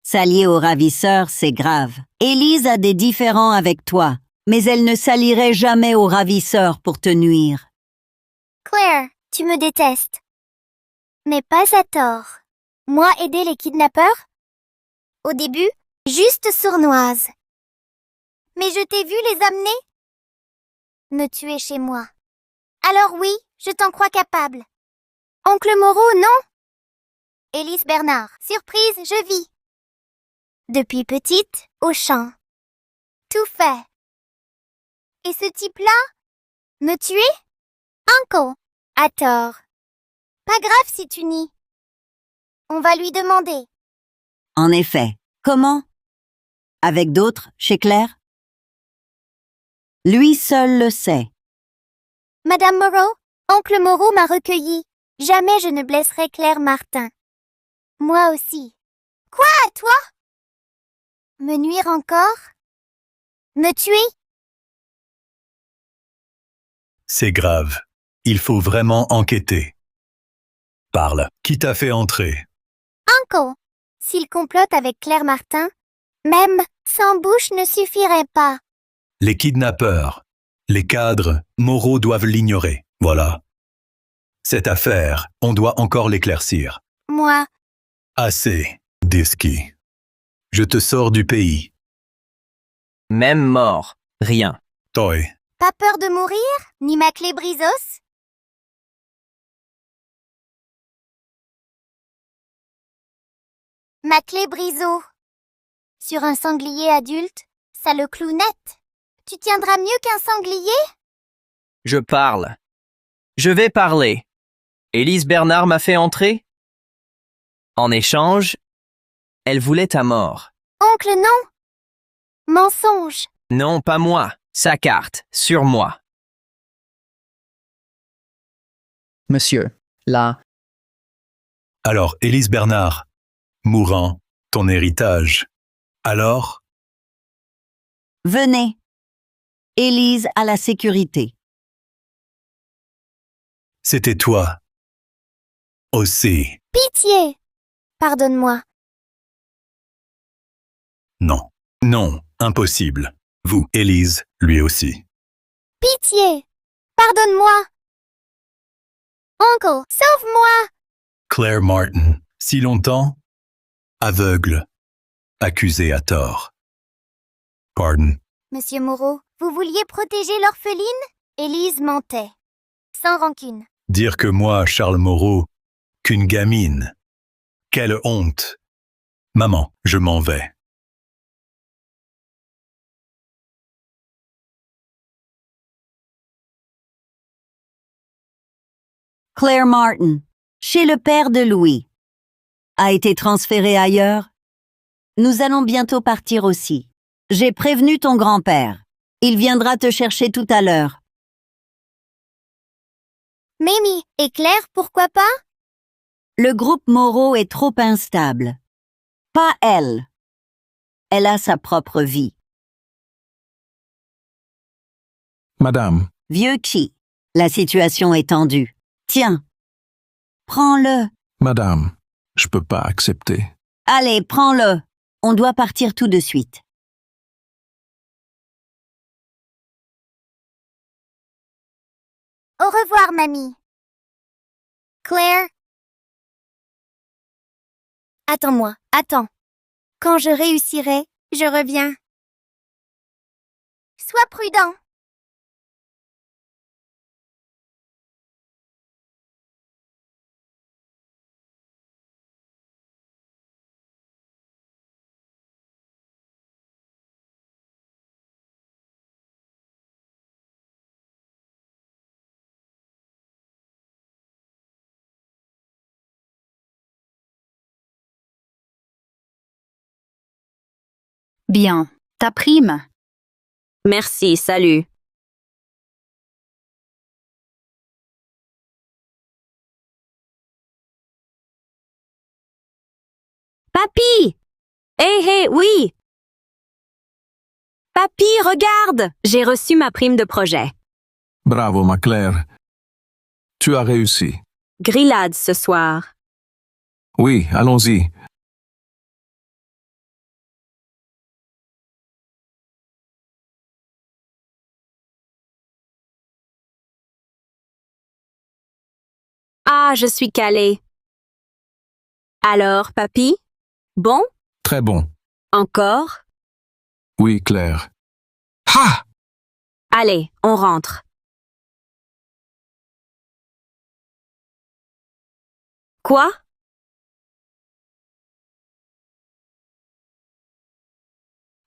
S'allier au ravisseur, c'est grave. Élise a des différends avec toi, mais elle ne s'allierait jamais au ravisseur pour te nuire. Claire, tu me détestes. Mais pas à tort. Moi aider les kidnappeurs? Au début, juste sournoise. Mais je t'ai vu les amener? Me tuer chez moi. Alors oui, je t'en crois capable. Oncle Moreau, non? Élise Bernard, surprise, je vis. Depuis petite, au champ. Tout fait. Et ce type-là? Me tuer? Uncle, à tort. Pas grave si tu nies. On va lui demander. En effet. Comment? Avec d'autres, chez Claire? Lui seul le sait. Madame Moreau, Oncle Moreau m'a recueilli. Jamais je ne blesserai Claire Martin. Moi aussi. Quoi, toi? Me nuire encore? Me tuer? C'est grave. Il faut vraiment enquêter. Parle. Qui t'a fait entrer? Uncle, s'il complote avec Claire Martin, même sans bouche ne suffirait pas. Les kidnappeurs, les cadres, Moreau doivent l'ignorer. Voilà. Cette affaire, on doit encore l'éclaircir. Moi, Assez, Disky. Je te sors du pays. Même mort, rien. Toi, pas peur de mourir? Ni ma clé brisos? Ma clé briseau. Sur un sanglier adulte, ça le cloue net. Tu tiendras mieux qu'un sanglier? Je parle. Je vais parler. Élise Bernard m'a fait entrer? En échange, elle voulait ta mort. Oncle, non. Mensonge. Non, pas moi. Sa carte, sur moi. Monsieur, là, alors, Élise Bernard, mourant, ton héritage. Alors, Venez. Élise à la sécurité. c'était toi. Aussi. Pitié. Pardonne-moi. Non. Non, impossible. Vous, Élise, lui aussi. Pitié. Pardonne-moi. Uncle, sauve-moi. Claire Martin, si longtemps? Aveugle. Accusé à tort. Pardon. Monsieur Moreau, vous vouliez protéger l'orpheline? Élise mentait. Sans rancune. Dire que moi, Charles Moreau, qu'une gamine. Quelle honte. Maman, je m'en vais. Claire Martin, chez le père de Louis. A été transféré ailleurs? Nous allons bientôt partir aussi. J'ai prévenu ton grand-père. Il viendra te chercher tout à l'heure. Mimi et Claire, pourquoi pas? Le groupe Moreau est trop instable. Pas elle. Elle a sa propre vie. Madame, Vieux Chi, la situation est tendue. Tiens, prends-le. madame, je peux pas accepter. Allez, prends-le. On doit partir tout de suite. Au revoir, mamie. Claire. Attends-moi, attends. Quand je réussirai, je reviens. Sois prudent. Bien. Ta prime. Merci, salut. Papy! Hé, oui! Papy, regarde! J'ai reçu ma prime de projet. Bravo, ma Claire. Tu as réussi. Grillade ce soir. Oui, allons-y. Ah, je suis calée. Alors, papy? Bon? Très bon. Encore? Oui, Claire. Ha! Allez, on rentre. Quoi?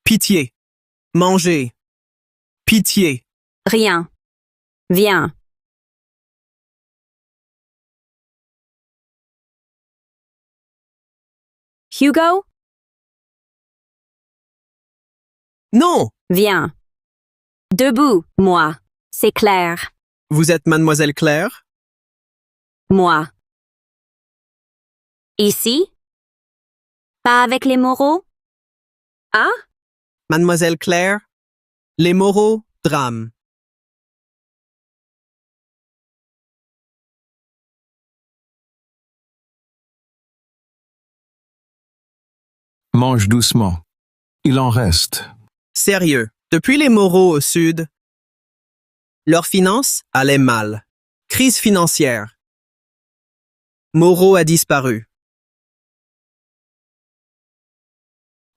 Pitié. Mangez. Pitié. Rien. Viens. Hugo? Non! Viens. Debout, moi. C'est Claire. Vous êtes mademoiselle Claire? Moi. Ici? Pas avec les Moreau? Ah? Mademoiselle Claire? Les Moreau, drame. Mange doucement. Il en reste. Sérieux, depuis les Moreau au sud, leurs finances allaient mal. Crise financière. Moreau a disparu.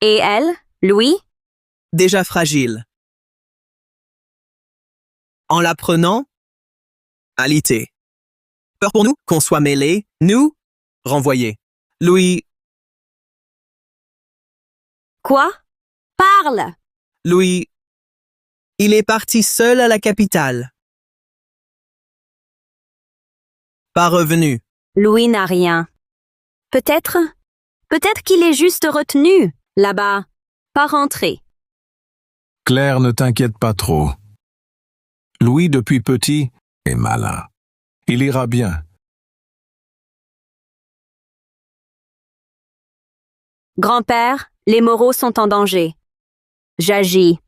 Et elle? Louis? Déjà fragile. En l'apprenant, alité. Peur pour nous qu'on soit mêlés, nous, renvoyés. Louis, Quoi? Parle! Louis, il est parti seul à la capitale. Pas revenu. Louis n'a rien. Peut-être qu'il est juste retenu, là-bas. Pas rentré. Claire, ne t'inquiète pas trop. Louis, depuis petit, est malin. Il ira bien. Grand-père, les Moreau sont en danger. J'agis.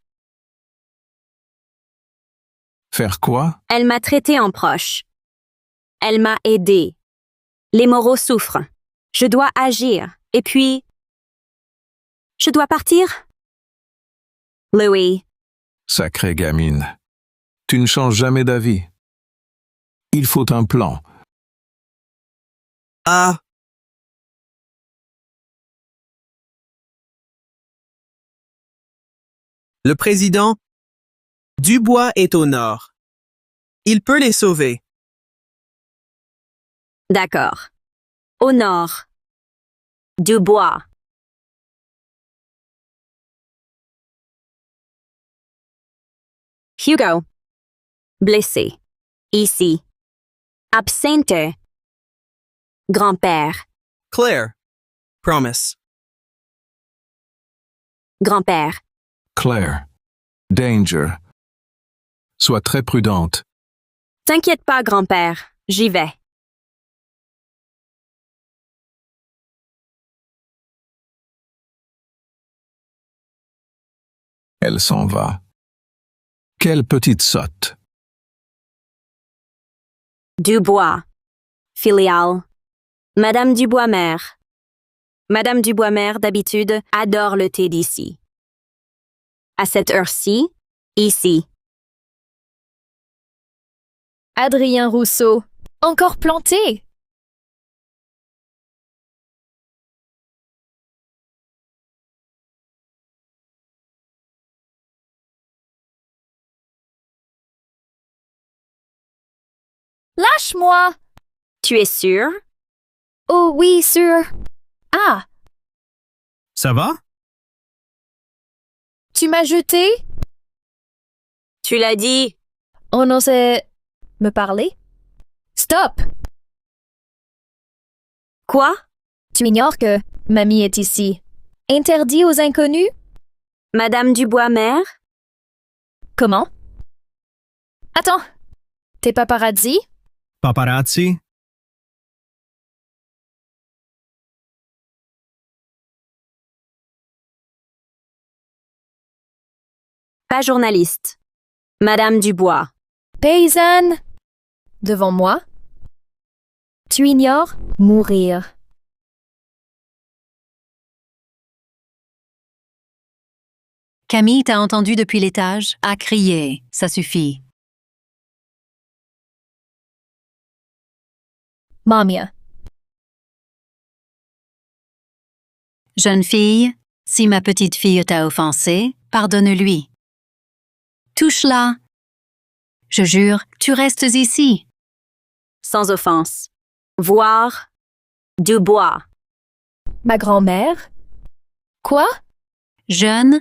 Faire quoi? Elle m'a traité en proche. Elle m'a aidé. Les Moreau souffrent. Je dois agir. Et puis... Je dois partir? Louis, Sacrée gamine. Tu ne changes jamais d'avis. Il faut un plan. Ah! Le président Dubois est au nord. Il peut les sauver. d'accord. Au nord. Dubois. Hugo. Blessé. Ici. Absente. Grand-père. Claire. Promise. Grand-père. Claire. Danger. Sois très prudente. T'inquiète pas, grand-père. J'y vais. Elle s'en va. Quelle petite sotte. Dubois. Filiale. Madame Dubois-Mère. Madame Dubois-Mère, d'habitude, adore le thé d'ici. À cette heure-ci, ici. Adrien Rousseau. Encore planté. Lâche-moi. Tu es sûr? Oh oui, sûr. Ah, Ça va? tu m'as jeté? Tu l'as dit. On osait me parler? Stop! Quoi? Tu ignores que mamie est ici. Interdit aux inconnus? Madame Dubois-Mère? Comment? Attends. T'es paparazzi? Paparazzi? Pas journaliste. Madame Dubois. Paysanne! Devant moi? Tu ignores? Mourir. Camille t'a entendu depuis l'étage, a crié. Ça suffit. Mamia. Jeune fille, si ma petite fille t'a offensée, pardonne-lui. Touche-la. Je jure, tu restes ici. Sans offense. Voir. Dubois. Ma grand-mère? Quoi? Jeune,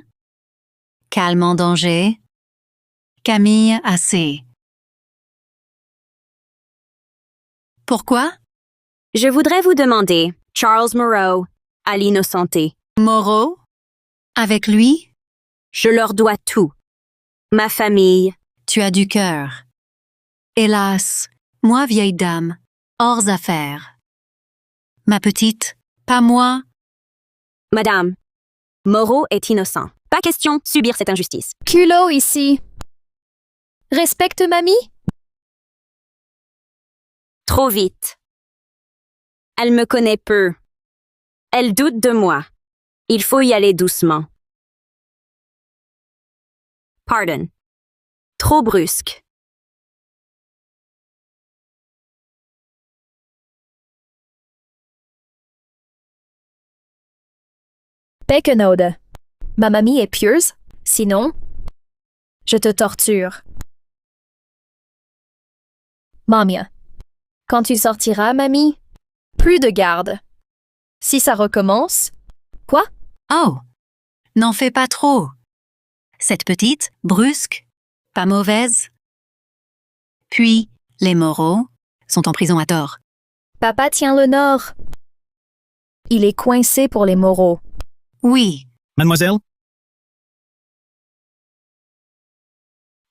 calme en danger. Camille, assez. Pourquoi? Je voudrais vous demander, Charles Moreau, à l'innocenté. Moreau? Avec lui? Je leur dois tout. Ma famille. Tu as du cœur. Hélas, moi vieille dame, hors affaire. Ma petite, pas moi. Madame. Moreau est innocent. Pas question de subir cette injustice. Culot ici. Respecte mamie? Trop vite. Elle me connaît peu. Elle doute de moi. Il faut y aller doucement. Pardon. Trop brusque. Pekenode. Ma mamie est pieuse, sinon, je te torture. Mamia. Quand tu sortiras, mamie, plus de garde. Si ça recommence, quoi? Oh, n'en fais pas trop. Cette petite, brusque, pas mauvaise. Puis, les Moreau sont en prison à tort. Papa tient le nord. Il est coincé pour les Moreaux. Oui, Mademoiselle?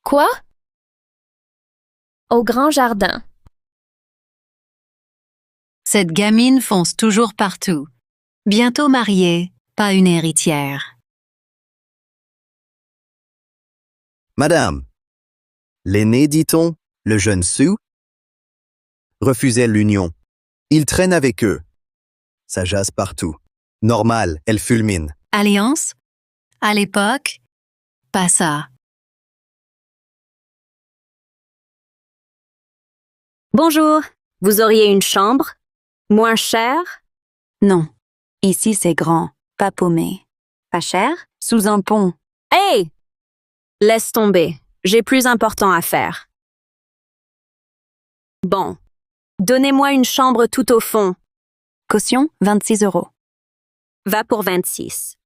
Quoi? Au grand jardin. cette gamine fonce toujours partout. Bientôt mariée, pas une héritière. Madame. L'aîné, dit-on, le jeune Sue, refusait l'union. Il traîne avec eux. Ça jase partout. Normal, elle fulmine. Alliance? À l'époque? Pas ça. Bonjour, vous auriez une chambre? Moins chère? Non. Ici, c'est grand, pas paumé. Pas cher? Sous un pont. Hey! Laisse tomber, j'ai plus important à faire. Bon. Donnez-moi une chambre tout au fond. Caution, 26 €. Va pour 26.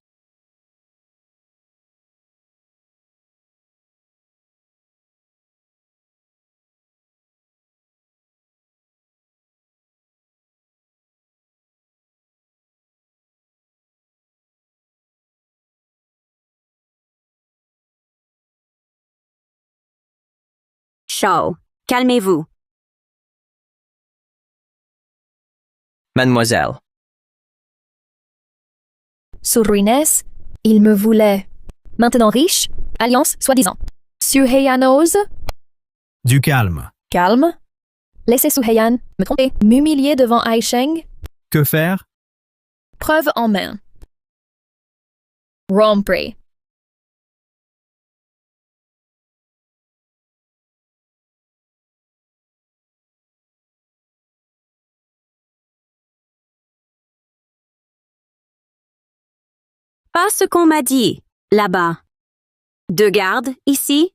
chaud. Calmez-vous. Mademoiselle. Sous ruinesse, il me voulait. Maintenant riche, alliance soi-disant. Suheyan ose. Du calme. Calme. Laissez Suheyan me tromper, m'humilier devant Aisheng. Que faire? Preuve en main. Rompre. Pas ce qu'on m'a dit, là-bas. 2 gardes, ici.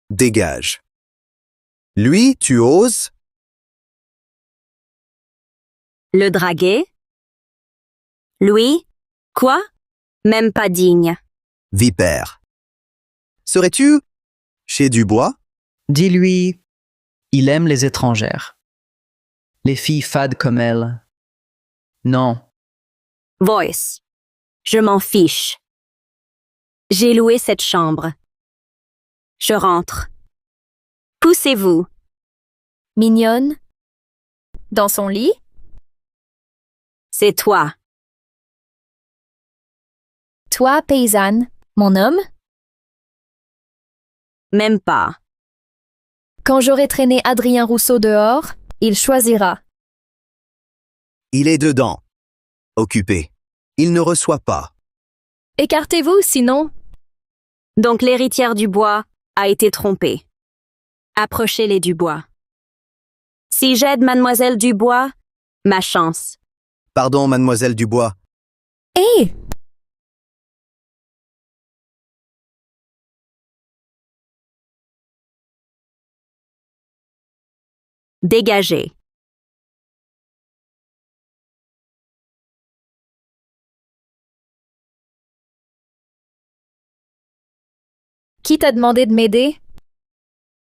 Dégage. Lui, tu oses? Le draguer. Lui, quoi? Même pas digne. Vipère. Serais-tu chez Dubois? Dis-lui, il aime les étrangères. Les filles fades comme elle. Non, Voice. Je m'en fiche. J'ai loué cette chambre. Je rentre. Poussez-vous. Mignonne. Dans son lit. C'est toi. Toi, paysanne, mon homme. Même pas. Quand j'aurai traîné Adrien Rousseau dehors, il choisira. Il est dedans. Occupé. Il ne reçoit pas. Écartez-vous, sinon. Donc l'héritière du bois a été trompée. Approchez les Dubois. Si j'aide mademoiselle Dubois, ma chance. Pardon, mademoiselle Dubois. Hé! Dégagez. Qui t'a demandé de m'aider?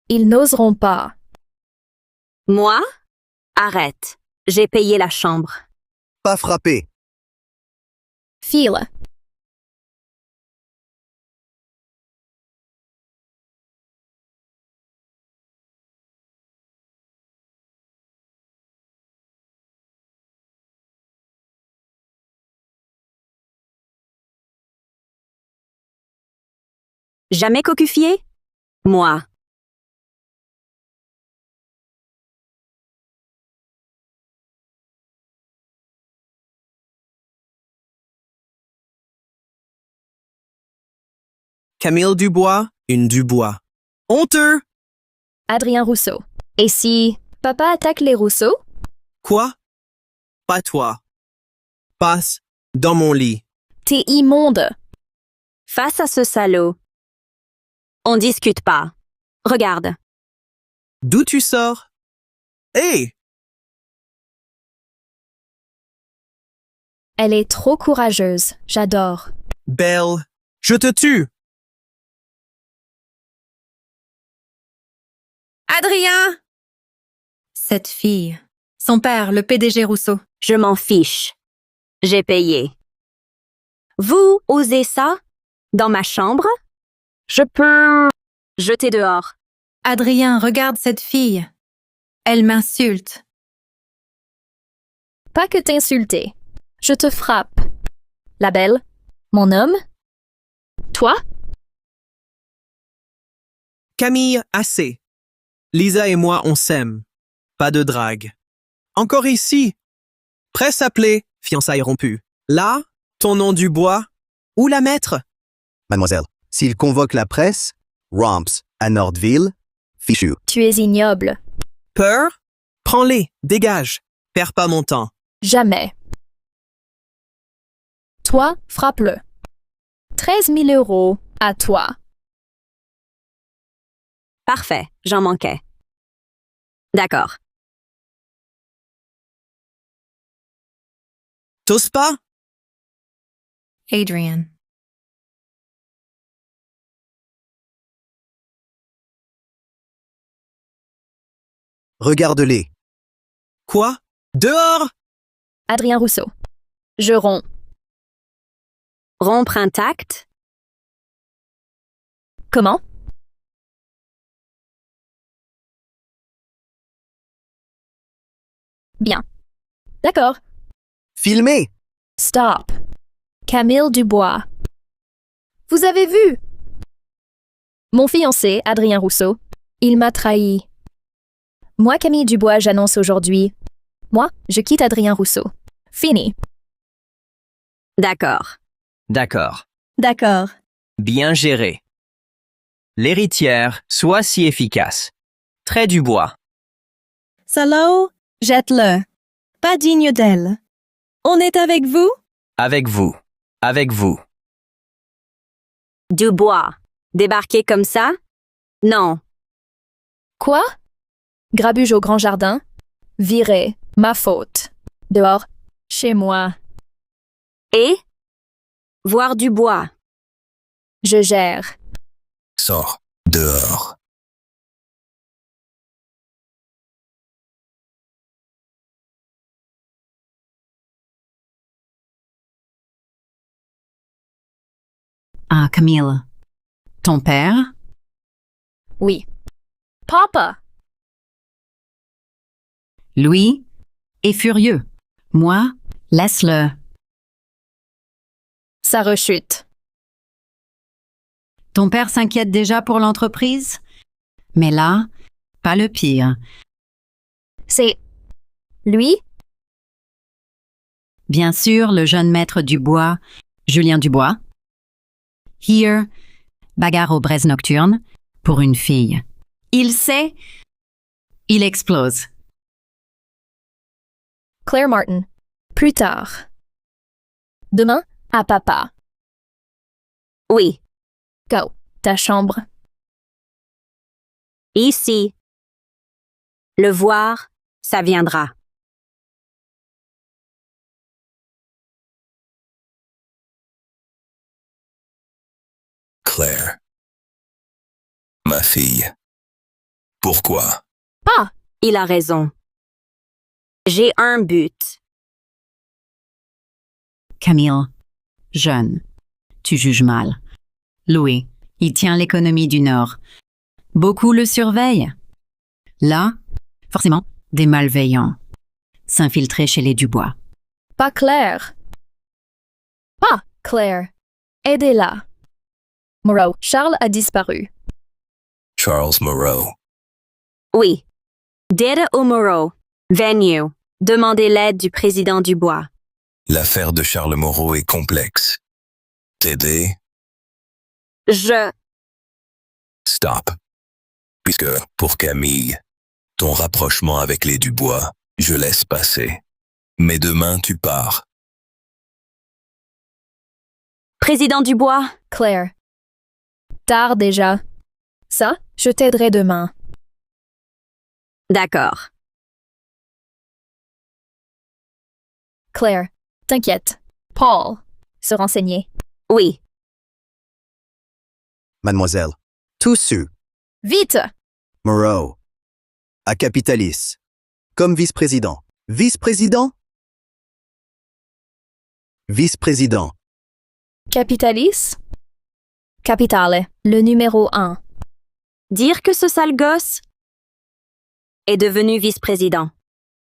Ils n'oseront pas. Moi? Arrête. J'ai payé la chambre. Pas frappé. File. Jamais cocufié? Moi. Camille Dubois, une Dubois. Honteux! Adrien Rousseau. Et si papa attaque les Rousseau? Quoi? Pas toi. Passe dans mon lit. T'es immonde. Face à ce salaud. On discute pas. Regarde. D'où tu sors? Hé! Elle est trop courageuse. J'adore. Belle, je te tue! Adrien! Cette fille. Son père, le PDG Rousseau. Je m'en fiche. J'ai payé. Vous osez ça? Dans ma chambre? Je peux jeter dehors. Adrien, regarde cette fille. Elle m'insulte. Pas que t'insulter. Je te frappe. La belle? Mon homme? Toi? Camille, assez. Lisa et moi, on s'aime. Pas de drague. Encore ici. Presse appelée, fiançailles rompues. Là, ton nom Dubois. Où la mettre? Mademoiselle, s'il convoque la presse, Romps à Nordville, fichu. Tu es ignoble. Peur? Prends-les, dégage. Perds pas mon temps. Jamais. Toi, frappe-le. 13 000 € à toi. Parfait, j'en manquais. D'accord. T'oses pas? Adrian. Regarde-les. Quoi? Dehors? Adrien Rousseau. Je romps. Rompre intact? Comment? Bien. D'accord. Filmez! Stop. Camille Dubois. Vous avez vu? Mon fiancé, Adrien Rousseau, il m'a trahi. Moi, Camille Dubois, j'annonce aujourd'hui. Moi, je quitte Adrien Rousseau. Fini. D'accord. D'accord. D'accord. Bien géré. L'héritière, sois si efficace. Trait du bois. Salaud, jette-le. Pas digne d'elle. On est avec vous? Avec vous. Avec vous. Dubois. Débarquer comme ça? Non. Quoi? Grabuge au grand jardin? Viré. Ma faute. Dehors. Chez moi. Et? Voir Dubois. Je gère. Sors. Dehors. Ah, Camille. Ton père? Oui. Papa! Louis est furieux. Moi, laisse-le. Ça rechute. Ton père s'inquiète déjà pour l'entreprise? Mais là, pas le pire. C'est... lui? Bien sûr, le jeune maître Dubois, Julien Dubois. Here, bagarre aux braises nocturnes, pour une fille. Il sait, il explose. Claire Martin. Plus tard. Demain, à papa. Oui. Go. Ta chambre. Ici. Le voir, ça viendra. Claire. Ma fille. Pourquoi? Ah, il a raison. J'ai un but. Camille, jeune, tu juges mal. Louis, il tient l'économie du Nord. Beaucoup le surveillent. Là, forcément, des malveillants. S'infiltrer chez les Dubois. Pas Claire. Pas Claire. Aidez-la. Moreau, Charles a disparu. Charles Moreau. Oui. Dede Moreau. Venue. Demandez l'aide du président Dubois. L'affaire de Charles Moreau est complexe. T'aider? Je... Stop. Puisque, pour Camille, ton rapprochement avec les Dubois, je laisse passer. Mais demain, tu pars. Président Dubois. Claire. Tard déjà. Ça, je t'aiderai demain. D'accord. Claire. T'inquiète. Paul. Se renseigner. Oui. Mademoiselle. Tout su. Vite! Moreau. À Capitalis. Comme vice-président. Vice-président? Vice-président. Capitalis? Capitale. Le numéro 1. Dire que ce sale gosse est devenu vice-président.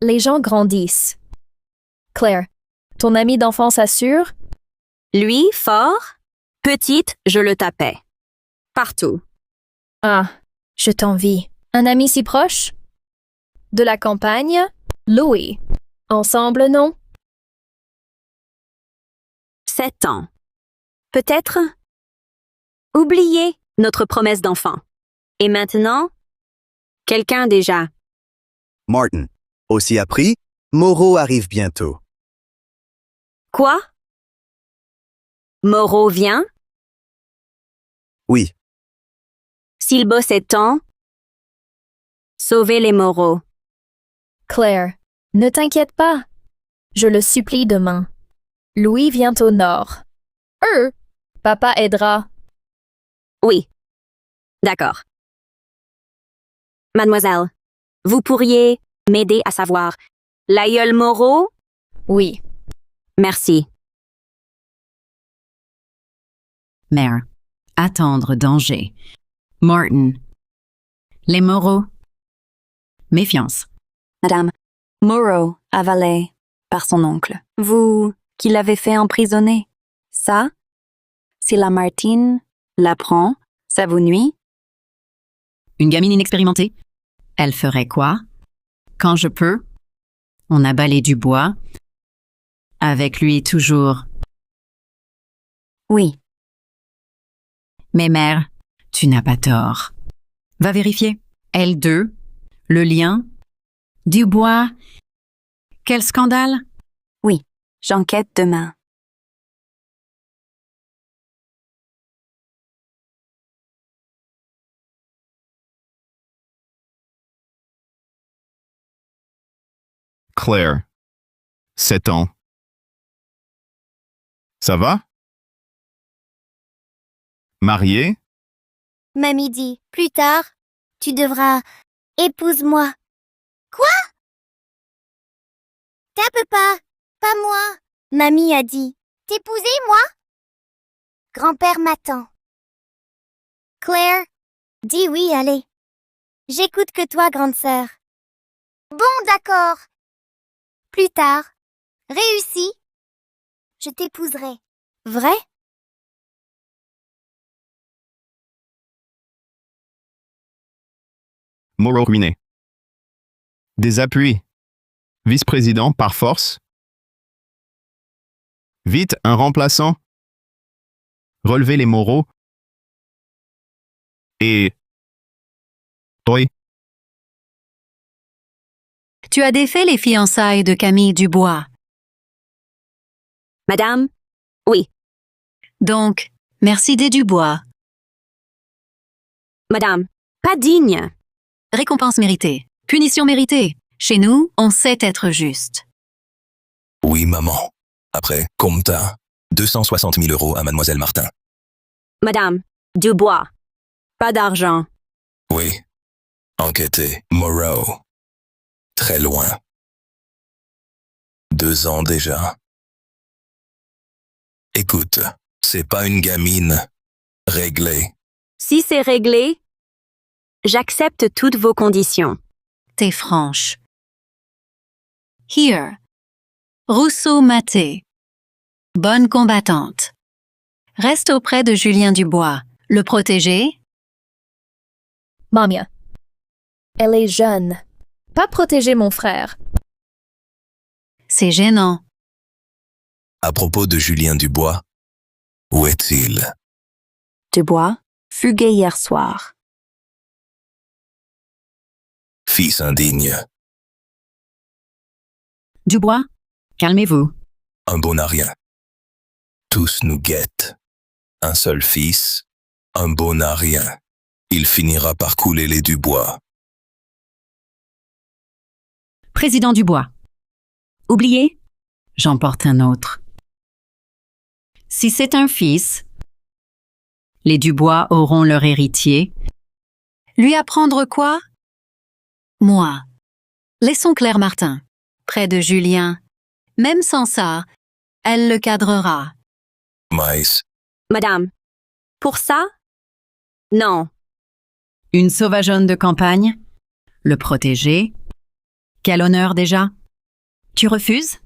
Les gens grandissent. Claire. Ton ami d'enfance assure? Lui, fort. Petite, je le tapais. Partout. Ah, je t'envie. Un ami si proche? De la campagne? Louis. Ensemble, non? 7 ans. Peut-être oublier notre promesse d'enfant. Et maintenant, quelqu'un déjà. Martin. Aussi appris, Moreau arrive bientôt. Quoi? Moreau vient? Oui. S'il bossait tant, sauvez les Moreau. Claire, ne t'inquiète pas. Je le supplie demain. Louis vient au nord. Papa aidera. Oui. D'accord. Mademoiselle, vous pourriez m'aider à savoir l'aïeul Moreau? Oui. Merci. Mère, Attendre danger. Martin. Les Moreau. Méfiance. Madame, Moreau avalé par son oncle. Vous qui l'avez fait emprisonner. Ça, si la Martine l'apprend, ça vous nuit? Une gamine inexpérimentée. Elle ferait quoi? Quand je peux. On a balé du bois. Avec lui toujours. Oui. Mais mère, tu n'as pas tort. Va vérifier. L2. Le lien. Du bois. Quel scandale? Oui, j'enquête demain. Claire, 7 ans. Ça va? Mariée? Mamie dit, plus tard, tu devras... Épouse-moi. Quoi? Tape pas moi. Mamie a dit, t'épouser, moi? Grand-père m'attend. Claire, dis oui, allez. J'écoute que toi, grande sœur. Bon, d'accord. Plus tard. Réussi. Je t'épouserai. Vrai? Moreau ruiné. Des appuis. Vice-président par force. Vite, un remplaçant. Relevez les Moreau. Et... Oui. Tu as défait les fiançailles de Camille Dubois. Madame, oui. Donc, merci des Dubois. Madame, pas digne. Récompense méritée. Punition méritée. Chez nous, on sait être juste. Oui, maman. Après, compta. 260 000 € à Mademoiselle Martin. Madame, Dubois. Pas d'argent. Oui. Enquêté. Moreau. Très loin. 2 ans déjà. Écoute, c'est pas une gamine. Réglée. Si c'est réglé, j'accepte toutes vos conditions. T'es franche. Here. Rousseau Maté. Bonne combattante. Reste auprès de Julien Dubois. Le protéger? Mamia. Elle est jeune. Pas protéger mon frère. C'est gênant. À propos de Julien Dubois, où est-il? Dubois, fugué hier soir. Fils indigne. Dubois, calmez-vous. Un bon à rien. Tous nous guettent. Un seul fils, un bon à rien. Il finira par couler les Dubois. Président Dubois. Oubliez? J'emporte un autre. Si c'est un fils, les Dubois auront leur héritier. Lui apprendre quoi? Moi. Laissons Claire Martin, près de Julien. Même sans ça, elle le cadrera. Mais... Madame, pour ça? Non. Une sauvageonne de campagne? Le protéger? Quel honneur déjà? Tu refuses?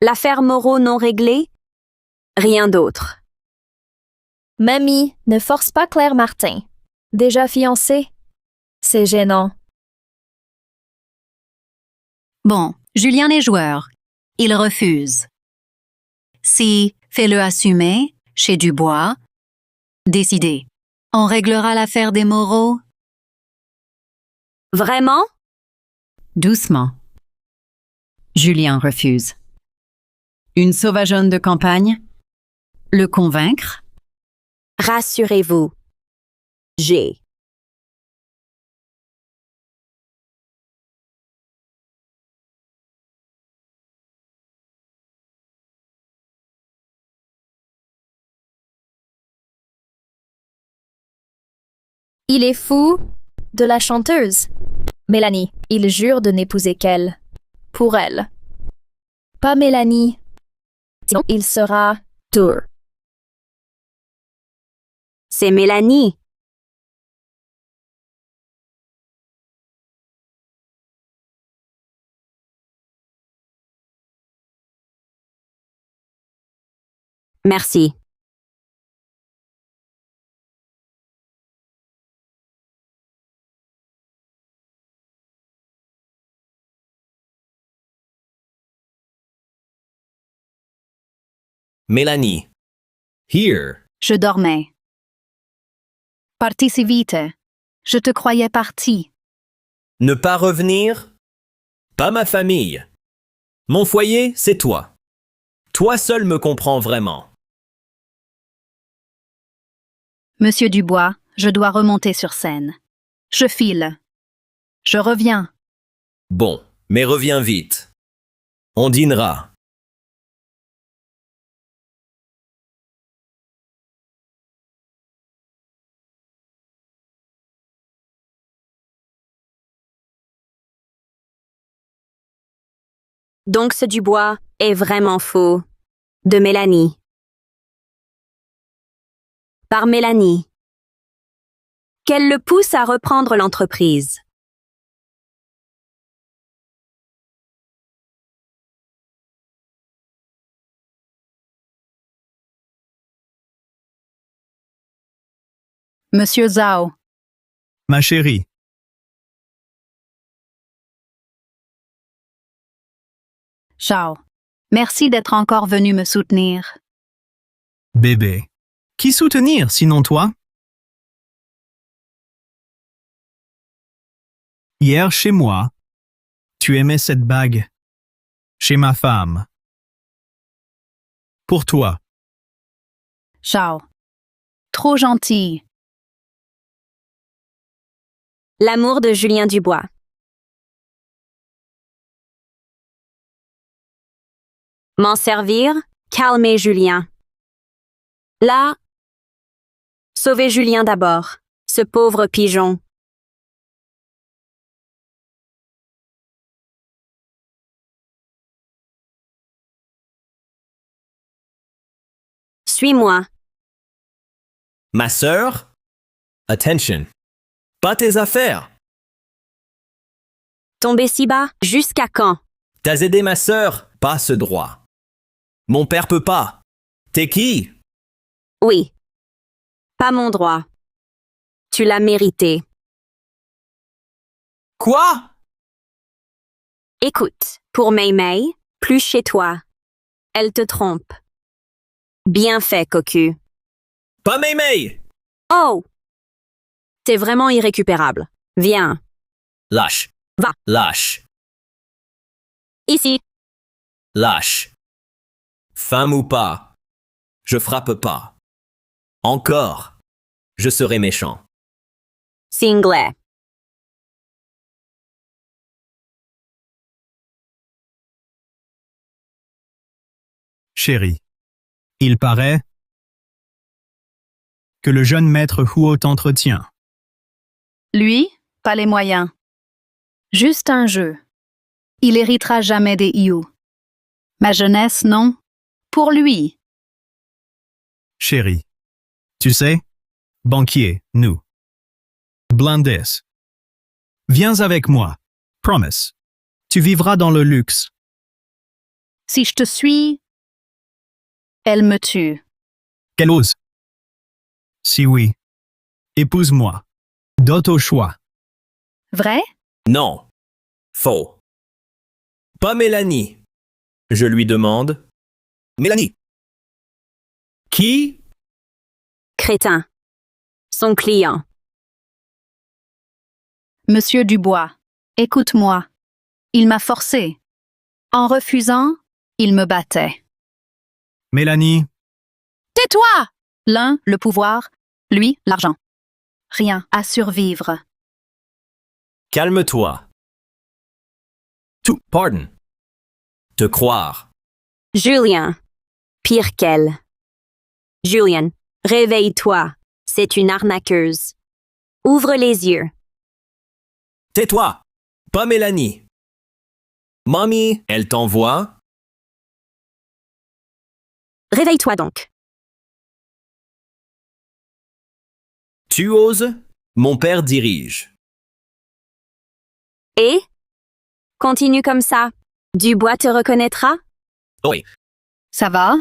L'affaire Moreau non réglée? Rien d'autre. Mamie, ne force pas Claire Martin. Déjà fiancée? C'est gênant. Bon, Julien est joueur. Il refuse. Si, fais-le assumer, chez Dubois. Décidé. On réglera l'affaire des Moreau? Vraiment? Doucement. Julien refuse. Une sauvageonne de campagne? Le convaincre? Rassurez-vous. J'ai. Il est fou de la chanteuse. Mélanie, il jure de n'épouser qu'elle. Pour elle. Pas Mélanie. Sinon, il sera dur. C'est Mélanie. Merci. Mélanie. Here. Je dormais. Parti si vite. Je te croyais parti. Ne pas revenir? Pas ma famille. Mon foyer, c'est toi. Toi seul me comprends vraiment. Monsieur Dubois, je dois remonter sur scène. Je file. Je reviens. Bon, mais reviens vite. On dînera. Donc ce Dubois est vraiment faux. De Mélanie. Par Mélanie. Qu'elle le pousse à reprendre l'entreprise. Monsieur Zhao. Ma chérie, Zhao. Merci d'être encore venu me soutenir. bébé. Qui soutenir sinon toi? Hier, chez moi, tu aimais cette bague. Chez ma femme. Pour toi. Zhao. Trop gentil. L'amour de Julien Dubois. M'en servir, calmer Julien. Là, sauver Julien d'abord, ce pauvre pigeon. Suis-moi. Ma sœur? Attention. Pas tes affaires. Tomber si bas, jusqu'à quand? T'as aidé ma sœur? Pas ce droit. Mon père peut pas. T'es qui? Oui. Pas mon droit. Tu l'as mérité. Quoi? Écoute, pour Mei Mei, plus chez toi. Elle te trompe. Bien fait, cocu. Pas Mei Mei! Oh! T'es vraiment irrécupérable. Viens. Lâche. Va. Lâche. Ici. Lâche. Femme ou pas, je frappe pas. Encore, je serai méchant. Singlet. Chérie, il paraît que le jeune maître Huo t'entretient. Lui, pas les moyens. Juste un jeu. Il héritera jamais des Yu. Ma jeunesse, non. Pour lui. Chérie, tu sais, banquier, nous. Blandis. Viens avec moi. Promise. Tu vivras dans le luxe. Si je te suis, elle me tue. Qu'elle ose. Si oui, épouse-moi. Dot au choix. Vrai? Non. Faux. Pas Mélanie. Je lui demande. Mélanie. Qui? Crétin. Son client. Monsieur Dubois, écoute-moi. Il m'a forcé. En refusant, il me battait. Mélanie, Tais-toi! L'un, le pouvoir, lui, l'argent. Rien à survivre. Calme-toi. Tout, pardon. Te croire. Julien. Pire qu'elle. Julien, réveille-toi. C'est une arnaqueuse. Ouvre les yeux. Tais-toi. Pas Mélanie. Mamie, elle t'envoie? Réveille-toi donc. Tu oses? Mon père dirige. Et? Continue comme ça. Dubois te reconnaîtra? Oui. Ça va?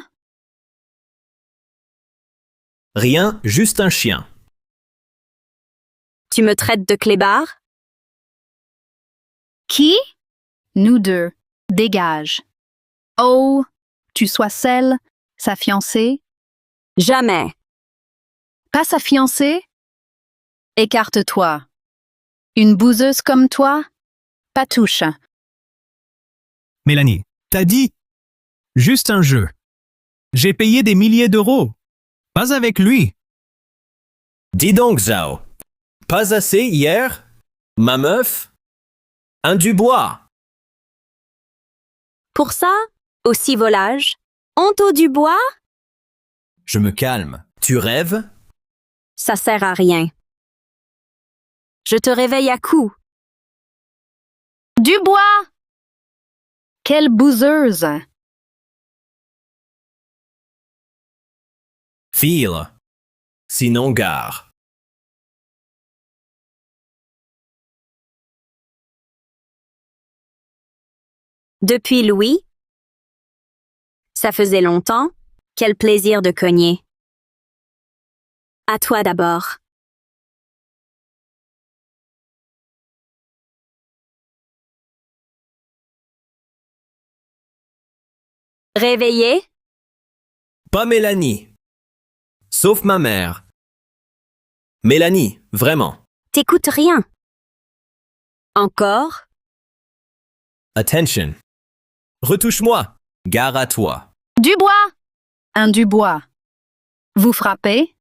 Rien, juste un chien. Tu me traites de clébard? Qui? Nous deux. Dégage. Oh, tu sois celle, sa fiancée? Jamais. Pas sa fiancée? Écarte-toi. Une bouseuse comme toi? Pas touche. Mélanie, t'as dit? Juste un jeu. J'ai payé des milliers d'euros. Pas avec lui. Dis donc, Zhao. Pas assez hier? Ma meuf? Un Dubois. Pour ça? Aussi volage? Honte au Dubois? Je me calme. Tu rêves? Ça sert à rien. Je te réveille à coups. Dubois! Quelle bouseuse! File. Sinon gare. Depuis Louis? Ça faisait longtemps? Quel plaisir de cogner. À toi d'abord. Réveillé? Pas Mélanie. Sauf ma mère. Mélanie, vraiment. T'écoutes rien. Encore? Attention. Retouche-moi. Gare à toi. Dubois! Un Dubois. Vous frappez?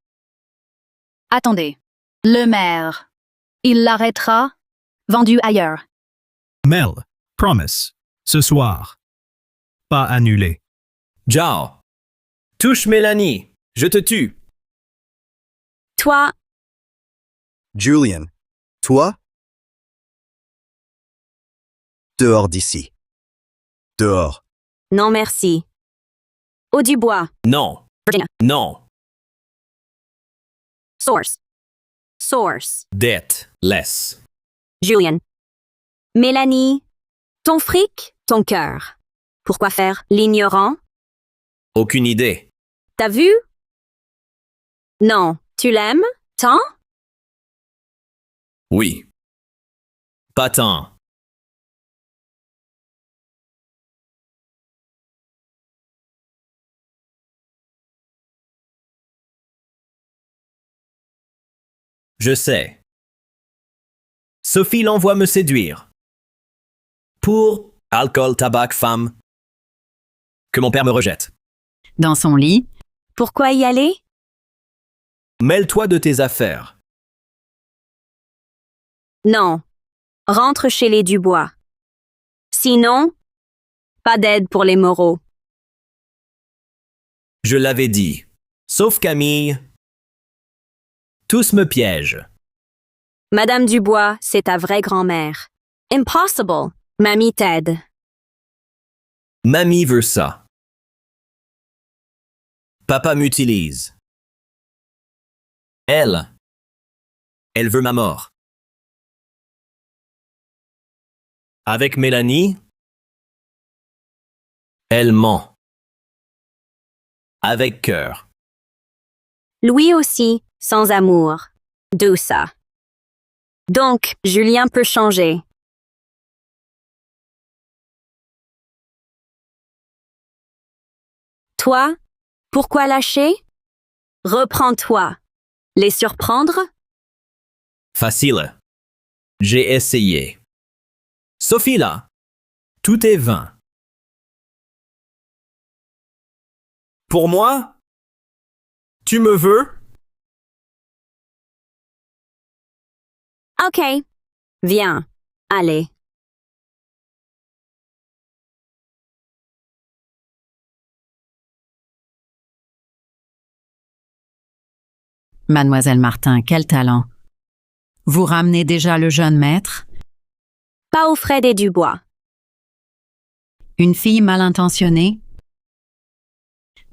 Attendez. Le maire. Il l'arrêtera? Vendu ailleurs. Mel, promise. Ce soir. Pas annulé. Zhao. Touche Mélanie. Je te tue. Toi, Julian. Toi? Dehors d'ici. Dehors. non merci. Au Dubois. Non. Virginia. Non. Source. Source. Dette. Laisse. Julian. Mélanie. Ton fric, ton cœur. Pourquoi faire l'ignorant? Aucune idée. T'as vu? Non. Tu l'aimes? Tant? Oui. Pas tant. Je sais. Sophie l'envoie me séduire. Pour alcool, tabac, femme. Que mon père me rejette. Dans son lit, Pourquoi y aller? Mêle-toi de tes affaires. Non. Rentre chez les Dubois. Sinon, pas d'aide pour les Moreau. Je l'avais dit. Sauf Camille. Tous me piègent. Madame Dubois, c'est ta vraie grand-mère. Impossible. Mamie t'aide. Mamie veut ça. Papa m'utilise. Elle veut ma mort. Avec Mélanie, elle ment. Avec cœur. Louis aussi, sans amour. D'où ça? Donc, Julien peut changer. Toi, pourquoi lâcher? Reprends-toi. Les surprendre? Facile. J'ai essayé. Sophie là, tout est vain. Pour moi? Tu me veux? OK. Viens. Allez. Mademoiselle Martin, quel talent. Vous ramenez déjà le jeune maître? Pas aux frais des Dubois. Une fille mal intentionnée?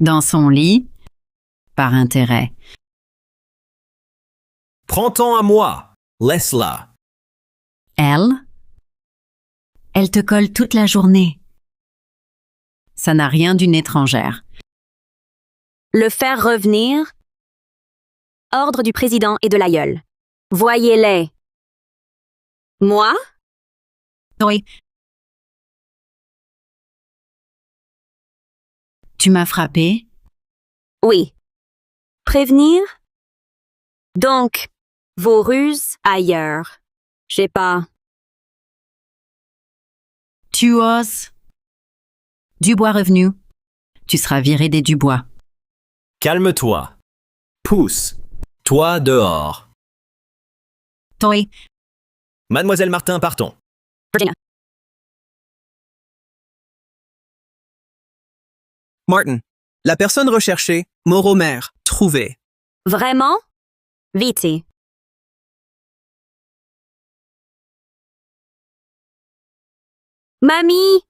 Dans son lit? Par intérêt. Prends-t'en à moi. Laisse-la. Elle te colle toute la journée. Ça n'a rien d'une étrangère. Le faire revenir. Ordre du président et de l'aïeul. Voyez-les. Moi? Oui. Tu m'as frappé? Oui. Prévenir? Donc, vos ruses ailleurs. J'ai pas. Tu oses? Dubois revenu. Tu seras viré des Dubois. Calme-toi. Pousse. Toi dehors. Oui. Mademoiselle Martin, partons. Virginia. Martin. La personne recherchée, Moreau mère, trouvée. Vraiment? Vite. Mamie!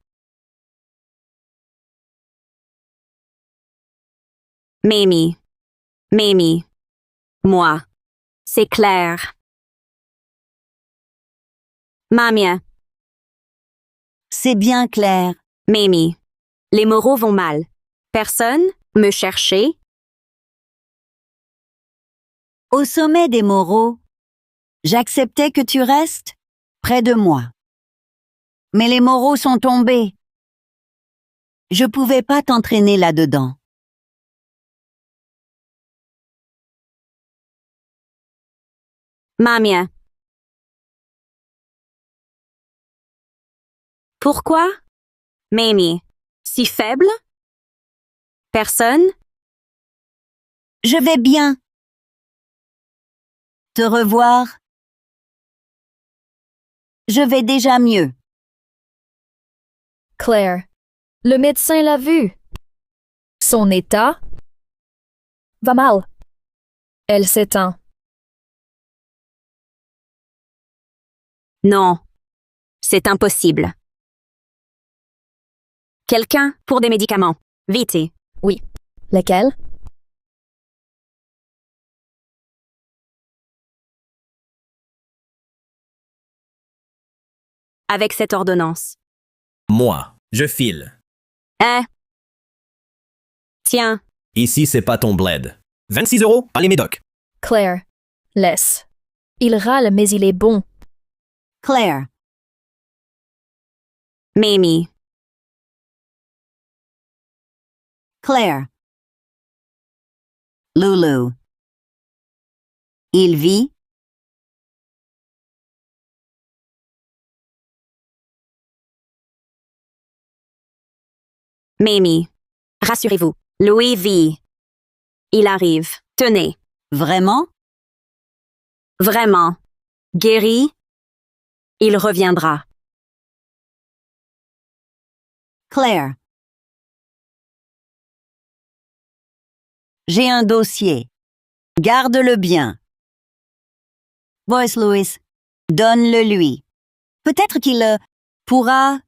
Mamie. Moi. C'est clair. Mamie. C'est bien clair. Mamie. Les Moreau vont mal. Personne me chercher. Au sommet des Moreaux, j'acceptais que tu restes près de moi. Mais les Moreaux sont tombés. Je pouvais pas t'entraîner là-dedans. Mamie. Pourquoi? Mamie. Si faible? Personne? Je vais bien. Te revoir. Je vais déjà mieux. Claire, le médecin l'a vu. Son état va mal. Elle s'éteint. Non. C'est impossible. Quelqu'un pour des médicaments. Vite. Oui. Lesquels? Avec cette ordonnance. Moi, je file. Tiens. Ici, c'est pas ton bled. 26 €, allez médoc. Claire, laisse. Il râle, mais il est bon. Claire. Mamie. Claire. Lulu. Il vit? Mamie. Rassurez-vous. Louis vit. Il arrive. Tenez. Vraiment? Vraiment. Guéri. Il reviendra. Claire. J'ai un dossier. Garde-le bien. Boyce Louis, donne-le lui. Peut-être qu'il pourra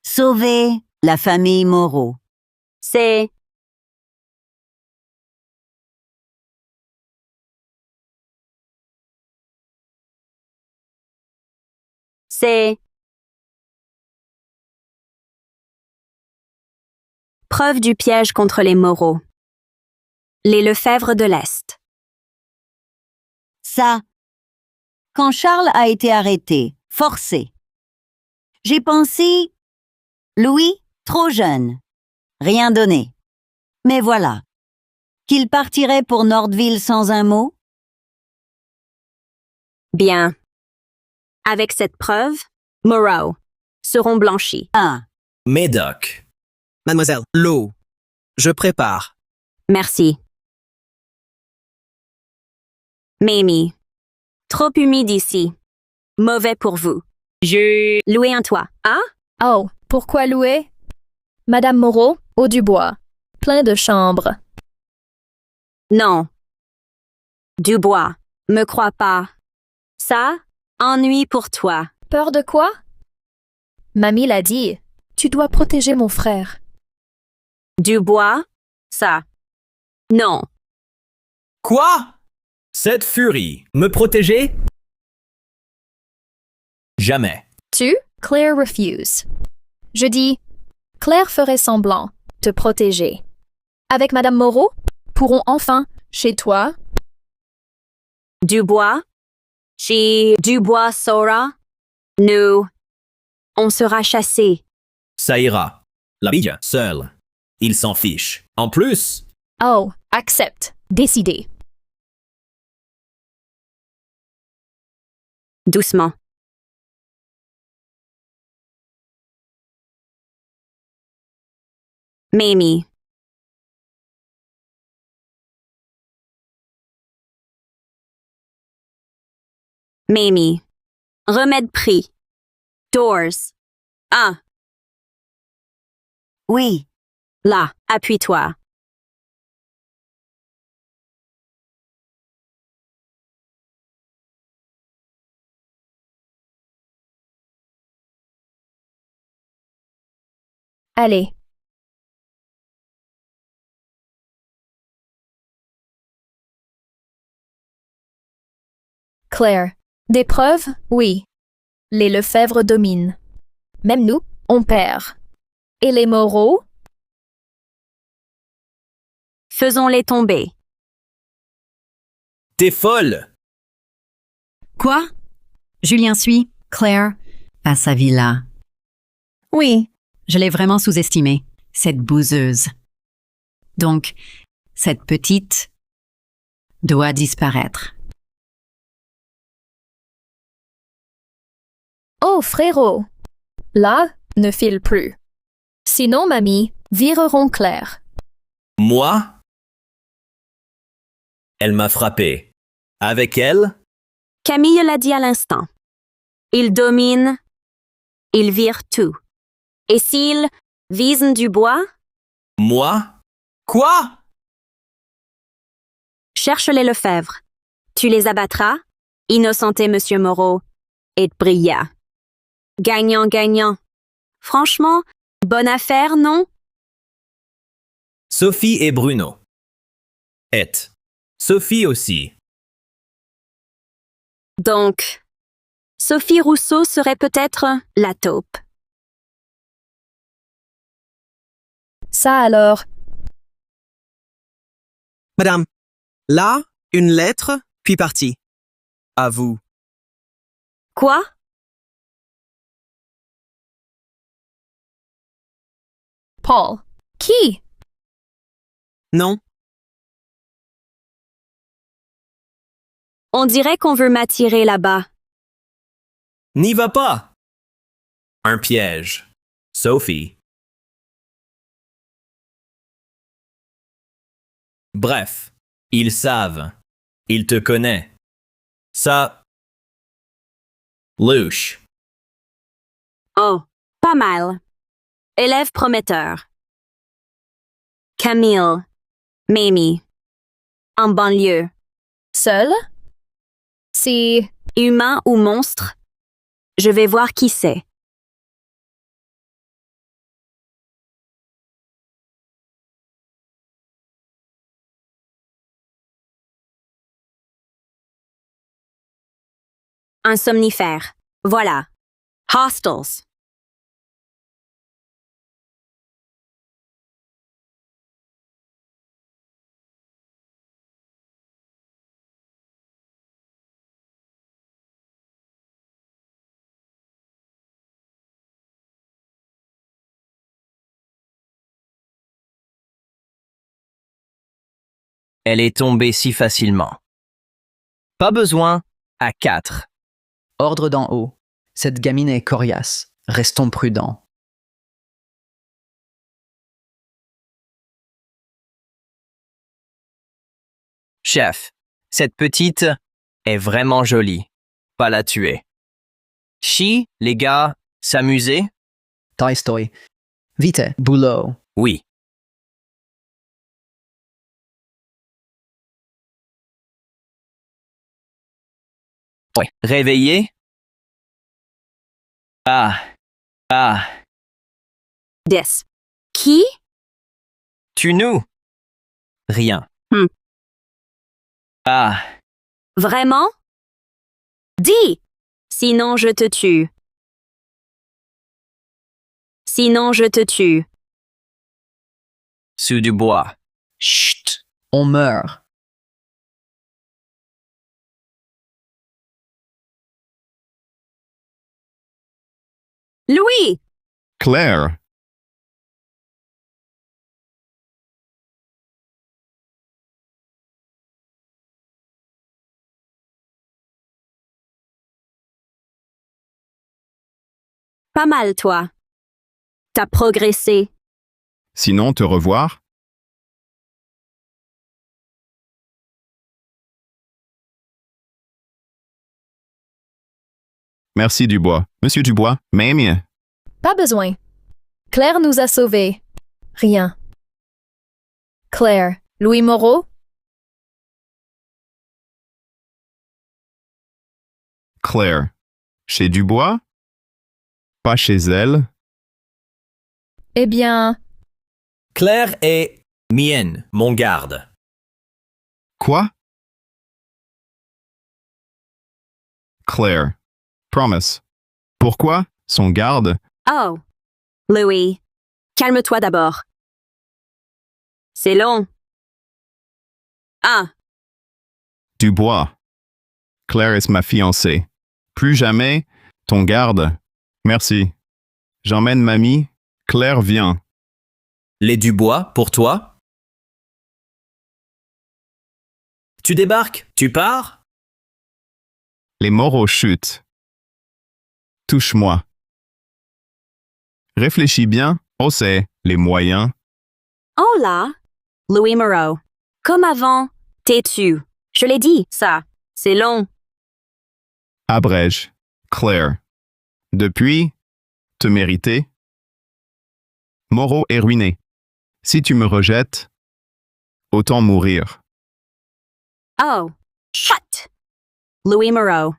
sauver la famille Moreau. C'est... Preuve du piège contre les Moreau. Les Lefebvre de l'Est. Ça, quand Charles a été arrêté, forcé, j'ai pensé, Louis, trop jeune, rien donné. Mais voilà, qu'il partirait pour Nordville sans un mot? Bien. Avec cette preuve, Moreau seront blanchis. Médoc. Mademoiselle, l'eau. Je prépare. Merci. Mamie. Trop humide ici. Mauvais pour vous. Je louer un toit, hein? Oh, pourquoi louer? Madame Moreau, au Dubois. Plein de chambres. Non. Dubois, me crois pas. Ça, ennui pour toi. Peur de quoi? Mamie l'a dit. Tu dois protéger mon frère. Dubois, ça. Non. Quoi? Cette furie, me protéger? Jamais. Tu, Claire refuse. Je dis, Claire ferait semblant, te protéger. Avec Madame Moreau, pourrons enfin, chez toi, Dubois? Chez Dubois Sora? Nous. On sera chassés. Ça ira. La bille, seule. Il s'en fiche. En plus, oh, accepte, décidé. Doucement. Mamie. Mamie. Remède pris. Doors. 1. Oui. Là, appuie-toi. Allez. Claire. Des preuves? Oui. Les Lefebvre dominent. Même nous, on perd. Et les Moreau? Faisons-les tomber. t'es folle. Quoi? Julien suit Claire à sa villa. Oui, je l'ai vraiment sous-estimée, cette bouseuse. Donc, cette petite doit disparaître. Oh, frérot! Là, ne file plus. Sinon, mamie, vireront Claire. Moi? Elle m'a frappé. Avec elle? Camille l'a dit à l'instant. Ils dominent, ils virent tout. Et s'ils visent Dubois? Moi? Quoi? Cherche les Lefebvre. Tu les abattras, innocenté Monsieur Moreau, et brilla. Gagnant-gagnant. Franchement, bonne affaire, non? Sophie et Bruno. Et. Sophie aussi. Donc, Sophie Rousseau serait peut-être la taupe. Ça alors. Madame, là, une lettre, puis partie. À vous. Quoi? Paul. Qui? Non, On dirait qu'on veut m'attirer là-bas. N'y va pas. Un piège. Sophie. Bref, ils savent. Ils te connaissent. Ça. Louche. Oh, pas mal. Élève prometteur. Camille. Mamie. En banlieue. Seul? Si. Humain ou monstre? Je vais voir qui c'est. Un somnifère. Voilà. Hostels. Elle est tombée si facilement. Pas besoin, à 4. Ordre d'en haut. Cette gamine est coriace. Restons prudents. Chef, cette petite est vraiment jolie. Pas la tuer. Chi, les gars, s'amuser? Toy Story. Vite, boulot. Oui. Ouais. Réveillé? Ah. Ah. Des. Qui? Tu nous? Rien. Hmm. Ah. Vraiment? Dis! Sinon je te tue. Sinon je te tue. Sous du bois. Chut, on meurt. Louis! Claire, Pas mal, toi. T'as progressé. sinon te revoir. Merci Dubois. Monsieur Dubois, même. Pas besoin. Claire nous a sauvés. Rien. Claire. Louis Moreau? Claire. Chez Dubois? Pas chez elle. Eh bien, Claire est mienne, mon garde. Quoi? Claire. Promise. Pourquoi? Son garde? Oh. Louis. Calme-toi d'abord. C'est long. Ah. Dubois. Claire est ma fiancée. Plus jamais, ton garde. Merci. J'emmène mamie. Claire vient. Les Dubois, pour toi? Tu débarques? Tu pars? Les Moreau chutent. Touche-moi. Réfléchis bien. Oh, c'est les moyens. Oh là. Louis Moreau. Comme avant, têtu. Je l'ai dit, ça. C'est long. Abrège. Claire. Depuis, te mériter. Moreau est ruiné. Si tu me rejettes, autant mourir. Oh. Chut. Louis Moreau.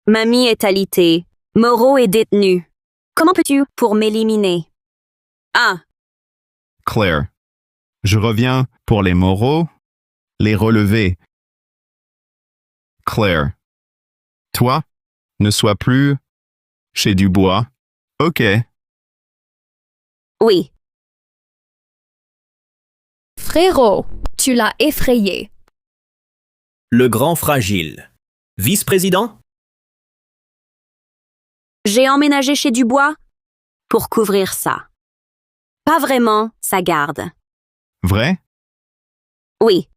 Mamie est alitée. Moreau est détenu. Comment peux-tu pour m'éliminer? Ah. Claire. Je reviens pour les Moreau, les relever. Claire. Toi, ne sois plus chez Dubois. OK. Oui. frérot, tu l'as effrayé. Le grand fragile. Vice-président? J'ai emménagé chez Dubois pour couvrir ça. Pas vraiment sa garde. Vrai? Oui.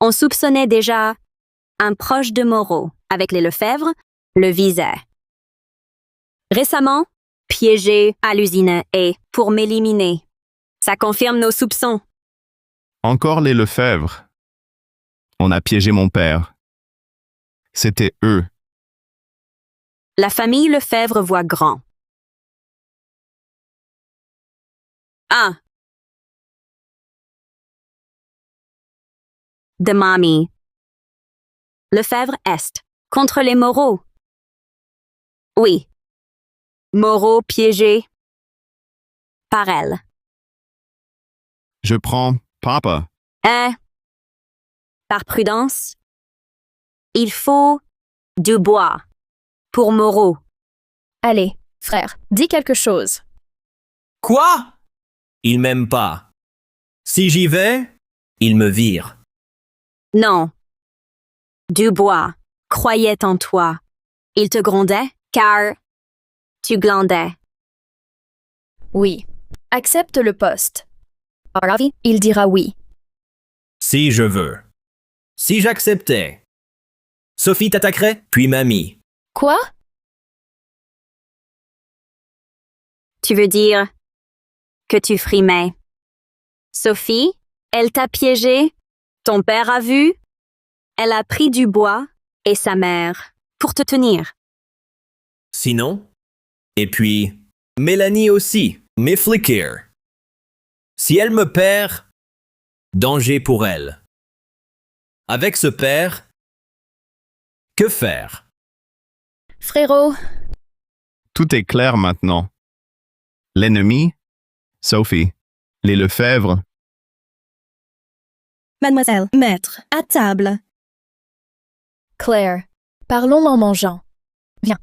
On soupçonnait déjà un proche de Moreau avec les Lefebvre le visait. Récemment, piégé à l'usine et pour m'éliminer. Ça confirme nos soupçons. Encore les Lefebvre. On a piégé mon père. C'était eux. La famille Lefebvre voit grand. Ah. De mamie. Lefebvre Est. Contre les Moreau. Oui. Moreau piégé. Par elle. Je prends papa. Par prudence. Il faut Dubois. Pour Moreau. Allez, frère, dis quelque chose. Quoi? Il m'aime pas. Si j'y vais, il me vire. Non. Dubois croyait en toi. Il te grondait car tu glandais. Oui. Accepte le poste. Ravi, il dira oui. Si je veux. Si j'acceptais. Sophie t'attaquerait, puis mamie. Quoi? Tu veux dire que tu frimais. Sophie, elle t'a piégé. Ton père a vu. Elle a pris Dubois et sa mère pour te tenir. Sinon? Et puis, Mélanie aussi, mes flickers. Si elle me perd, danger pour elle. Avec ce père, que faire? Frérot, Tout est clair maintenant. L'ennemi? Sophie. Les Lefebvre? Mademoiselle, maître, à table. Claire, parlons en mangeant. Viens.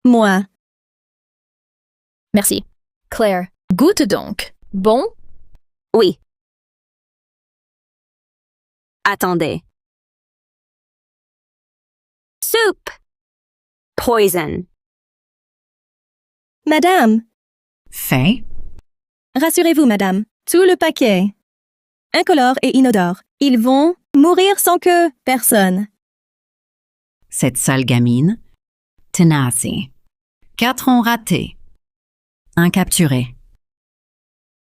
Moi. Merci. Claire, goûte donc. Bon? Oui. Attendez. Soup. Poison. Madame. Fait. Rassurez-vous, madame. Tout le paquet. Incolore et inodore. Ils vont mourir sans que personne. Cette sale gamine. Tenace. 4 ont raté. 1 capturé.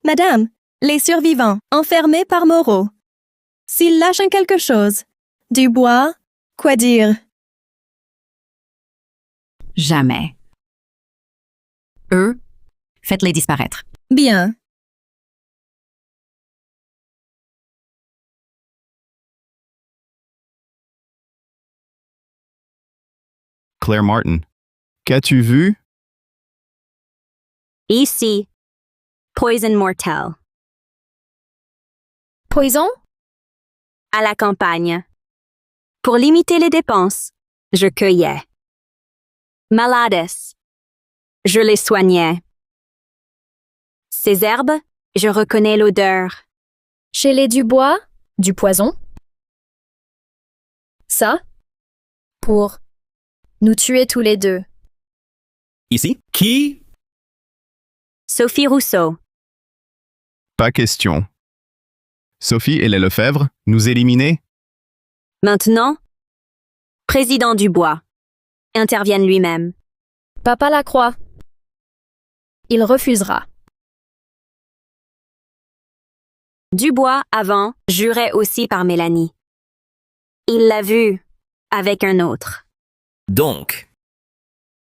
Madame, les survivants, enfermés par Moreau. S'ils lâchent quelque chose. Du bois, quoi dire? Jamais. Eux, faites-les disparaître. Bien. Claire Martin. Qu'as-tu vu? Ici. Poison mortel. Poison? À la campagne. Pour limiter les dépenses, je cueillais. Malades. Je les soignais. Ces herbes, je reconnais l'odeur. Chez les Dubois, du poison? Ça? Pour nous tuer tous les deux. Ici? Qui? Sophie Rousseau. Pas question. Sophie et les Lefebvre, nous éliminer? Maintenant, président Dubois. Intervienne lui-même. Papa Lacroix. Il refusera. Dubois, avant, jurait aussi par Mélanie. Il l'a vue avec un autre. Donc.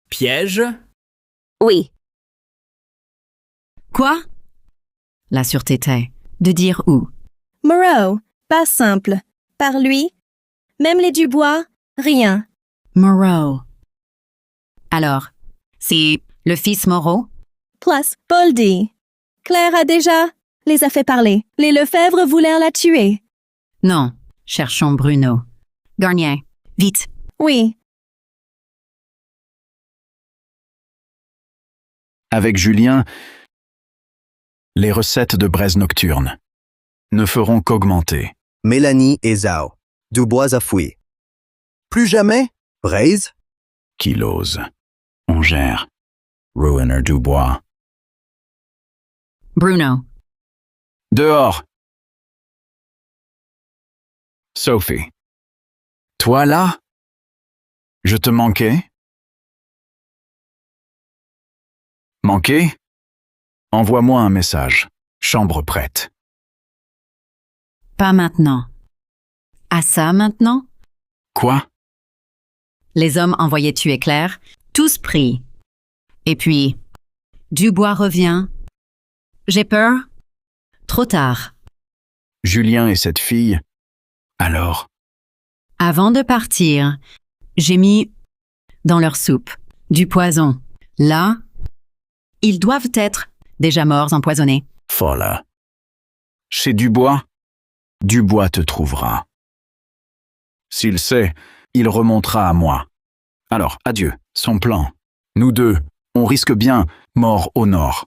Piège? Oui. Quoi? La sûreté tait. De dire où? Moreau, pas simple. Par lui. Même les Dubois, rien. Moreau. Alors, c'est le fils Moreau? Plus Boldy. Claire a déjà les a fait parler. Les Lefebvre voulèrent la tuer. Non. Cherchons Bruno. Garnier. Vite. Oui. Avec Julien, les recettes de braise nocturne ne feront qu'augmenter. Mélanie et Zhao. Dubois a fui. Plus jamais? Braise? Qu'il ose. On gère. Ruiner Dubois. Bruno. Dehors. Sophie. Toi là? Je te manquais? Manqué? Envoie-moi un message. Chambre prête. Pas maintenant. À ça maintenant? Quoi? Les hommes envoyés tuer Claire, tous pris. Et puis, Dubois revient. J'ai peur? Trop tard. Julien et cette fille? Alors? Avant de partir, j'ai mis dans leur soupe du poison. Là, ils doivent être déjà morts empoisonnés. Folle. Chez Dubois? Dubois te trouvera. S'il sait, il remontera à moi. Alors, adieu, son plan. Nous deux, on risque bien mort au nord.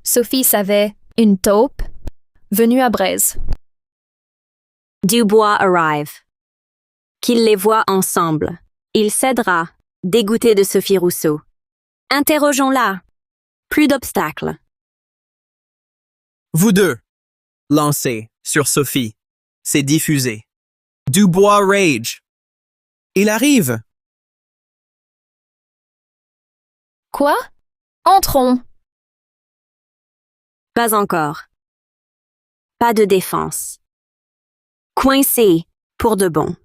Sophie savait une taupe venue à Braise. Dubois arrive. Qu'il les voit ensemble. Il cédera, dégoûté de Sophie Rousseau. Interrogeons-la. Plus d'obstacles. Vous deux. Lancez sur Sophie. C'est diffusé. Dubois rage. Il arrive. Quoi? Entrons. Pas encore. Pas de défense. Coincé, pour de bon.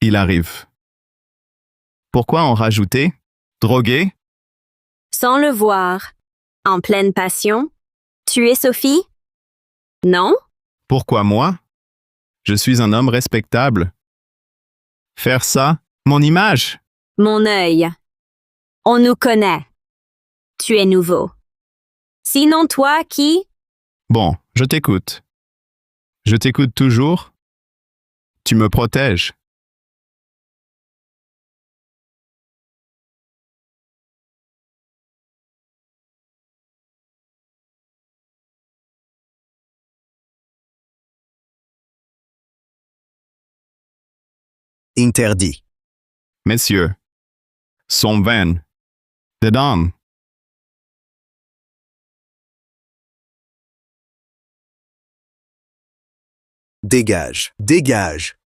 Il arrive. Pourquoi en rajouter? Drogué? Sans le voir, en pleine passion, tuer Sophie? Non? Pourquoi moi? Je suis un homme respectable. Faire ça, mon image. Mon œil. On nous connaît. Tu es nouveau. Sinon, toi, qui? Bon, je t'écoute. Je t'écoute toujours. Tu me protèges. Interdit. Messieurs, sont vaines. Des dames. Dégage. Dégage.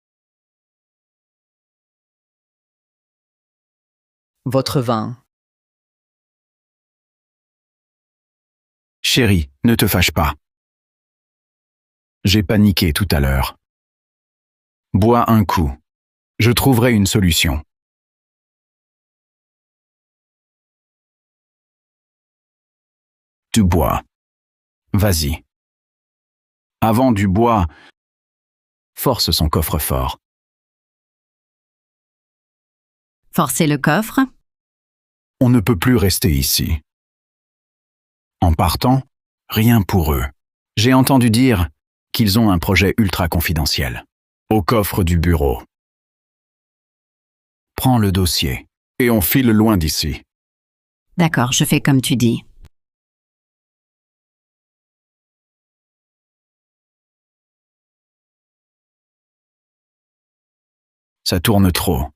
Votre vin. Chérie, ne te fâche pas. J'ai paniqué tout à l'heure. Bois un coup. Je trouverai une solution. Dubois. Vas-y. Avant Dubois, force son coffre-fort. Forcez le coffre. On ne peut plus rester ici. En partant, rien pour eux. J'ai entendu dire qu'ils ont un projet ultra confidentiel. Au coffre du bureau. Prends le dossier et on file loin d'ici. D'accord, je fais comme tu dis. Ça tourne trop.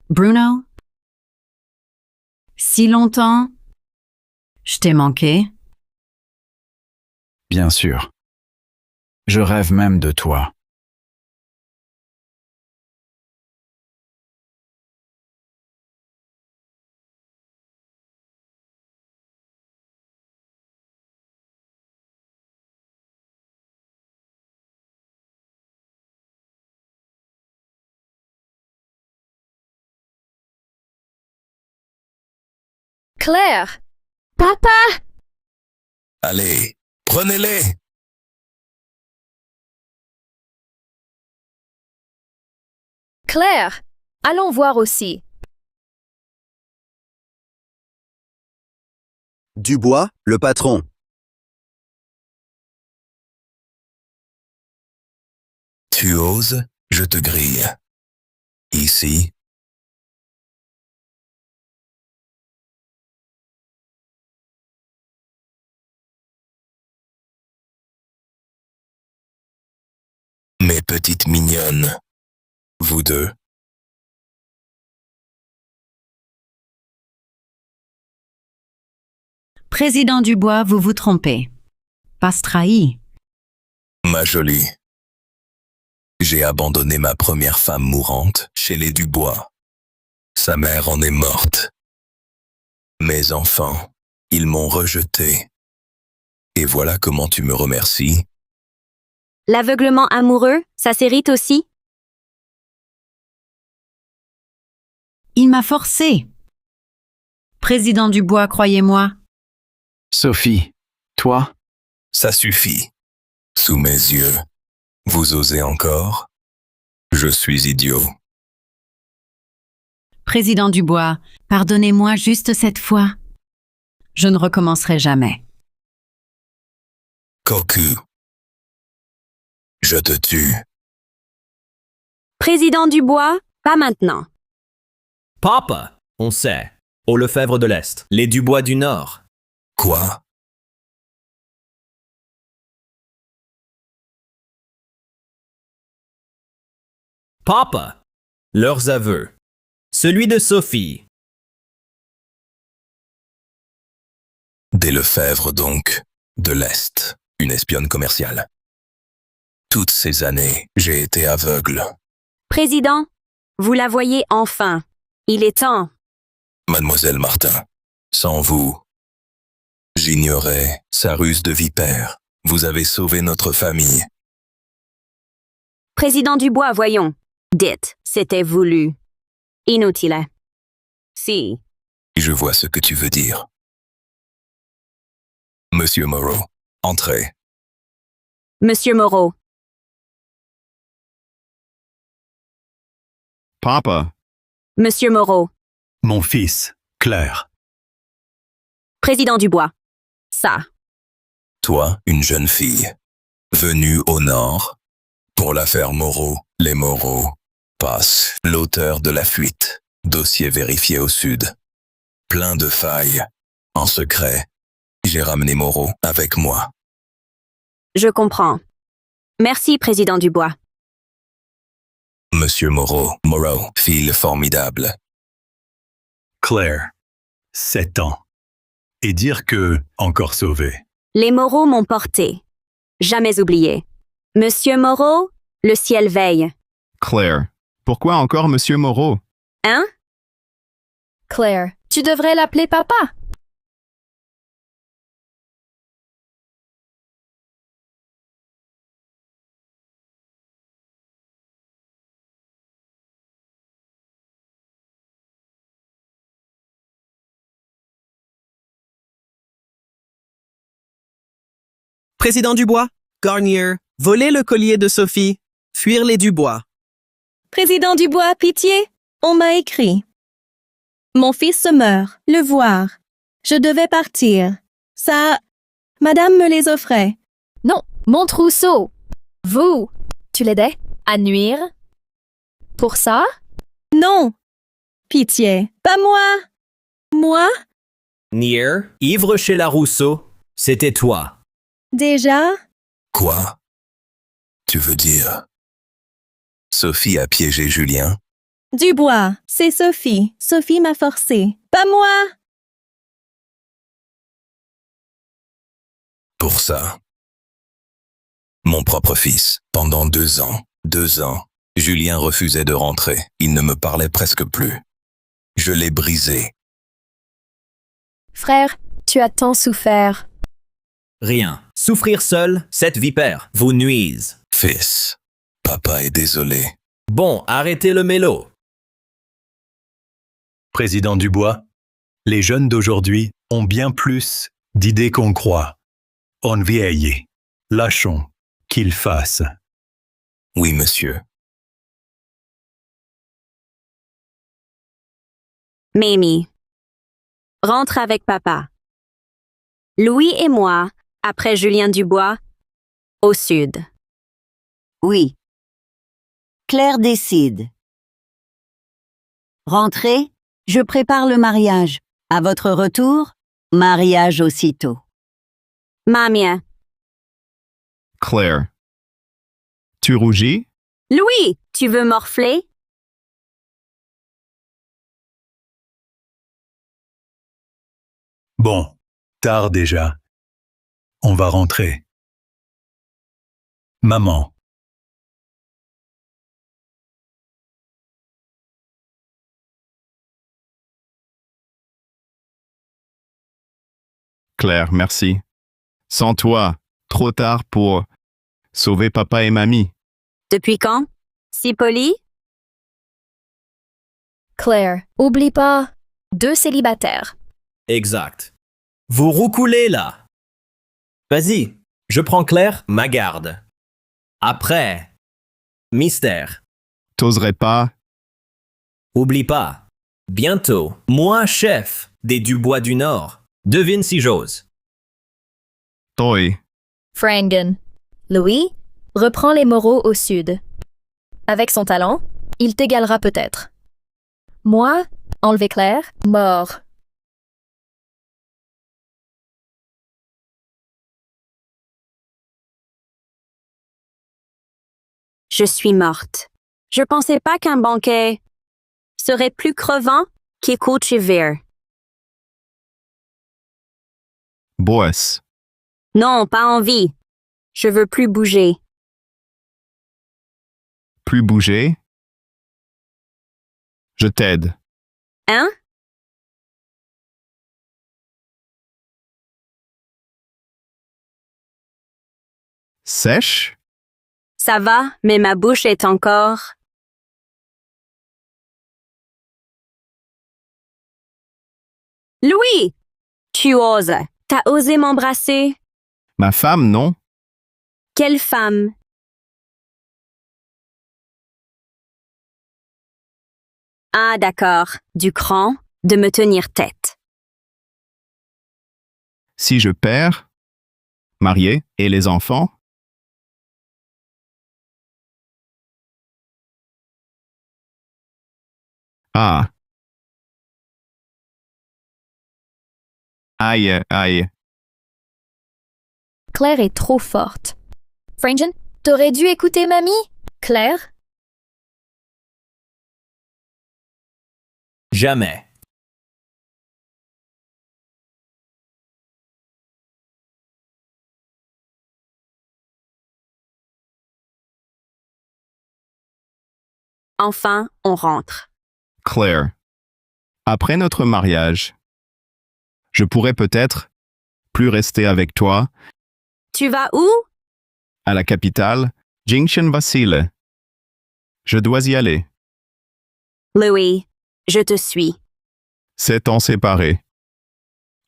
Bruno? Si longtemps? Je t'ai manqué. Bien sûr. Je rêve même de toi. Claire! Papa! Allez, prenez-les! Claire! Allons voir aussi. Dubois, le patron. Tu oses, je te grille. Ici. Mes petites mignonnes. Vous deux. Président Dubois, vous vous trompez. Passe trahi. Ma jolie. J'ai abandonné ma première femme mourante chez les Dubois. Sa mère en est morte. Mes enfants, ils m'ont rejeté. Et voilà comment tu me remercies. L'aveuglement amoureux, ça s'hérite aussi? Il m'a forcé. Président Dubois, croyez-moi. Sophie, toi? Ça suffit. Sous mes yeux. Vous osez encore? Je suis idiot. Président Dubois, pardonnez-moi juste cette fois. Je ne recommencerai jamais. Cocu. Je te tue. Président Dubois, pas maintenant. Papa, on sait. Aux Lefebvre de l'Est, les Dubois du Nord. Quoi? Papa, leurs aveux. Celui de Sophie. Des Lefebvre donc, de l'Est, une espionne commerciale. Toutes ces années, j'ai été aveugle. Président, vous la voyez enfin. Il est temps. Mademoiselle Martin, sans vous, j'ignorais sa ruse de vipère. Vous avez sauvé notre famille. Président Dubois, voyons. Dites, c'était voulu. Inutile. Si. Je vois ce que tu veux dire. Monsieur Moreau, entrez. Monsieur Moreau. Papa. Monsieur Moreau. Mon fils, Claire. Président Dubois. Ça. Toi, une jeune fille, venue au nord, pour l'affaire Moreau, les Moreau, passe l'auteur de la fuite, dossier vérifié au sud. Plein de failles. En secret, j'ai ramené Moreau avec moi. Je comprends. Merci, Président Dubois. Monsieur Moreau, fille formidable. Claire, 7 ans. Et dire que, encore sauvé. Les Moreau m'ont porté. Jamais oublié. Monsieur Moreau, le ciel veille. Claire. Pourquoi encore Monsieur Moreau? Hein? Claire, tu devrais l'appeler papa. Président Dubois, Garnier, voler le collier de Sophie, fuir les Dubois. Président Dubois, pitié, on m'a écrit. Mon fils se meurt, le voir. Je devais partir. Ça, madame me les offrait. Non, mon trousseau. Vous, tu l'aidais à nuire? Pour ça? Non. Pitié, pas moi. Moi? Nier, ivre chez la Rousseau, c'était toi. Déjà? Quoi? Tu veux dire? Sophie a piégé Julien? Dubois, c'est Sophie. Sophie m'a forcé. Pas moi. Pour ça. Mon propre fils, pendant 2 ans, Julien refusait de rentrer. Il ne me parlait presque plus. Je l'ai brisé. Frère, tu as tant souffert. Rien. Souffrir seul, cette vipère vous nuise. Fils, papa est désolé. Bon, arrêtez le mélo. Président Dubois, les jeunes d'aujourd'hui ont bien plus d'idées qu'on croit. On vieillit. Lâchons qu'ils fassent. Oui, monsieur. Mamie. Rentre avec papa. Louis et moi, après Julien Dubois, au sud. Oui. Claire décide. Rentrez, je prépare le mariage. À votre retour, mariage aussitôt. Mamie. Claire. Tu rougis? Louis, tu veux morfler? Bon, tard déjà. On va rentrer. Maman. Claire, merci. Sans toi, trop tard pour sauver papa et mamie. Depuis quand? Si poli? Claire, oublie pas, 2 célibataires. Exact. Vous roucoulez là. Vas-y, je prends Claire, ma garde. Après, mystère. T'oserais pas? Oublie pas. Bientôt, moi chef des Dubois du Nord. Devine si j'ose. Toi. Frangan. Louis, reprend les Moreau au sud. Avec son talent, il t'égalera peut-être. Moi, enlever Claire, mort. Je suis morte. Je pensais pas qu'un banquet serait plus crevant qu'écoute chez Vere. Boisse. Non, pas envie. Je veux plus bouger. Plus bouger? Je t'aide. Hein? Sèche? Ça va, mais ma bouche est encore... Louis! Tu oses. T'as osé m'embrasser. Ma femme, non? Quelle femme? Ah, d'accord. Du cran, de me tenir tête. Si je perds, marié et les enfants? Ah. Aïe, aïe. Claire est trop forte. Frangen, t'aurais dû écouter mamie? Claire? Jamais. Enfin, on rentre. Claire. Après notre mariage, je pourrais peut-être plus rester avec toi Tu vas où? à la capitale, Jingshan Vasile. Je dois y aller. Louis, je te suis. 7 ans séparés.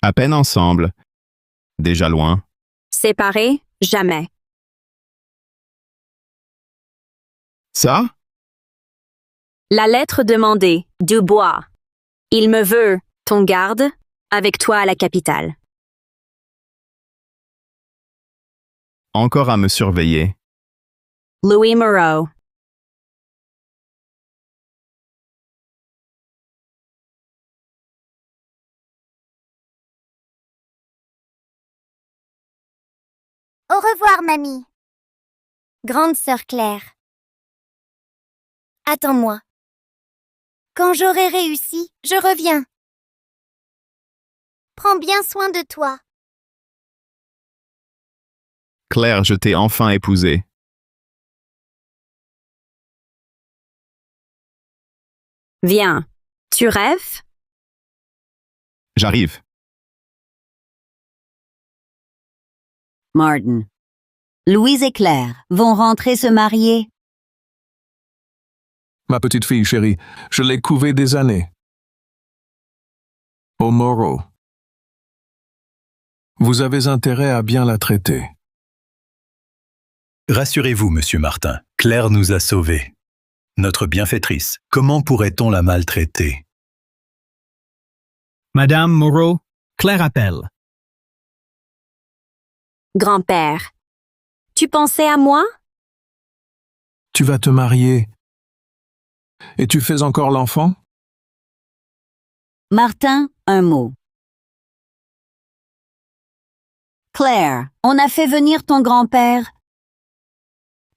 À peine ensemble. Déjà loin. Séparés? Jamais. Ça? La lettre demandée, Dubois. Il me veut, ton garde, avec toi à la capitale. Encore à me surveiller. Louis Moreau. Au revoir, mamie. Grande sœur Claire. Attends-moi. Quand j'aurai réussi, je reviens. Prends bien soin de toi. Claire, je t'ai enfin épousée. Viens. Tu rêves? J'arrive. Martin. Louise et Claire vont rentrer se marier. Ma petite fille chérie, je l'ai couvée des années. Au Moreau. Vous avez intérêt à bien la traiter. Rassurez-vous, monsieur Martin, Claire nous a sauvés. Notre bienfaitrice, comment pourrait-on la maltraiter? Madame Moreau, Claire appelle. Grand-père. Tu pensais à moi? Tu vas te marier. Et tu fais encore l'enfant? Martin, un mot. Claire, on a fait venir ton grand-père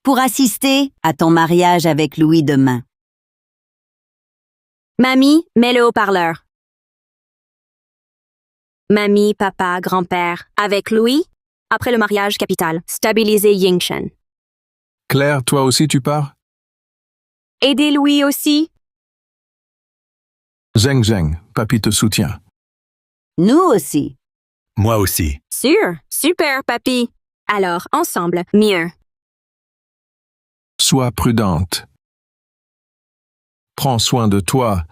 pour assister à ton mariage avec Louis demain. Mamie, mets le haut-parleur. Mamie, papa, grand-père, avec Louis, après le mariage capital, stabiliser Yingshan. Claire, toi aussi tu pars? Aidez Louis aussi. Zeng Zeng, papy te soutient. Nous aussi. Moi aussi. Sûr, super, papy. Alors, ensemble, mieux. Sois prudente. Prends soin de toi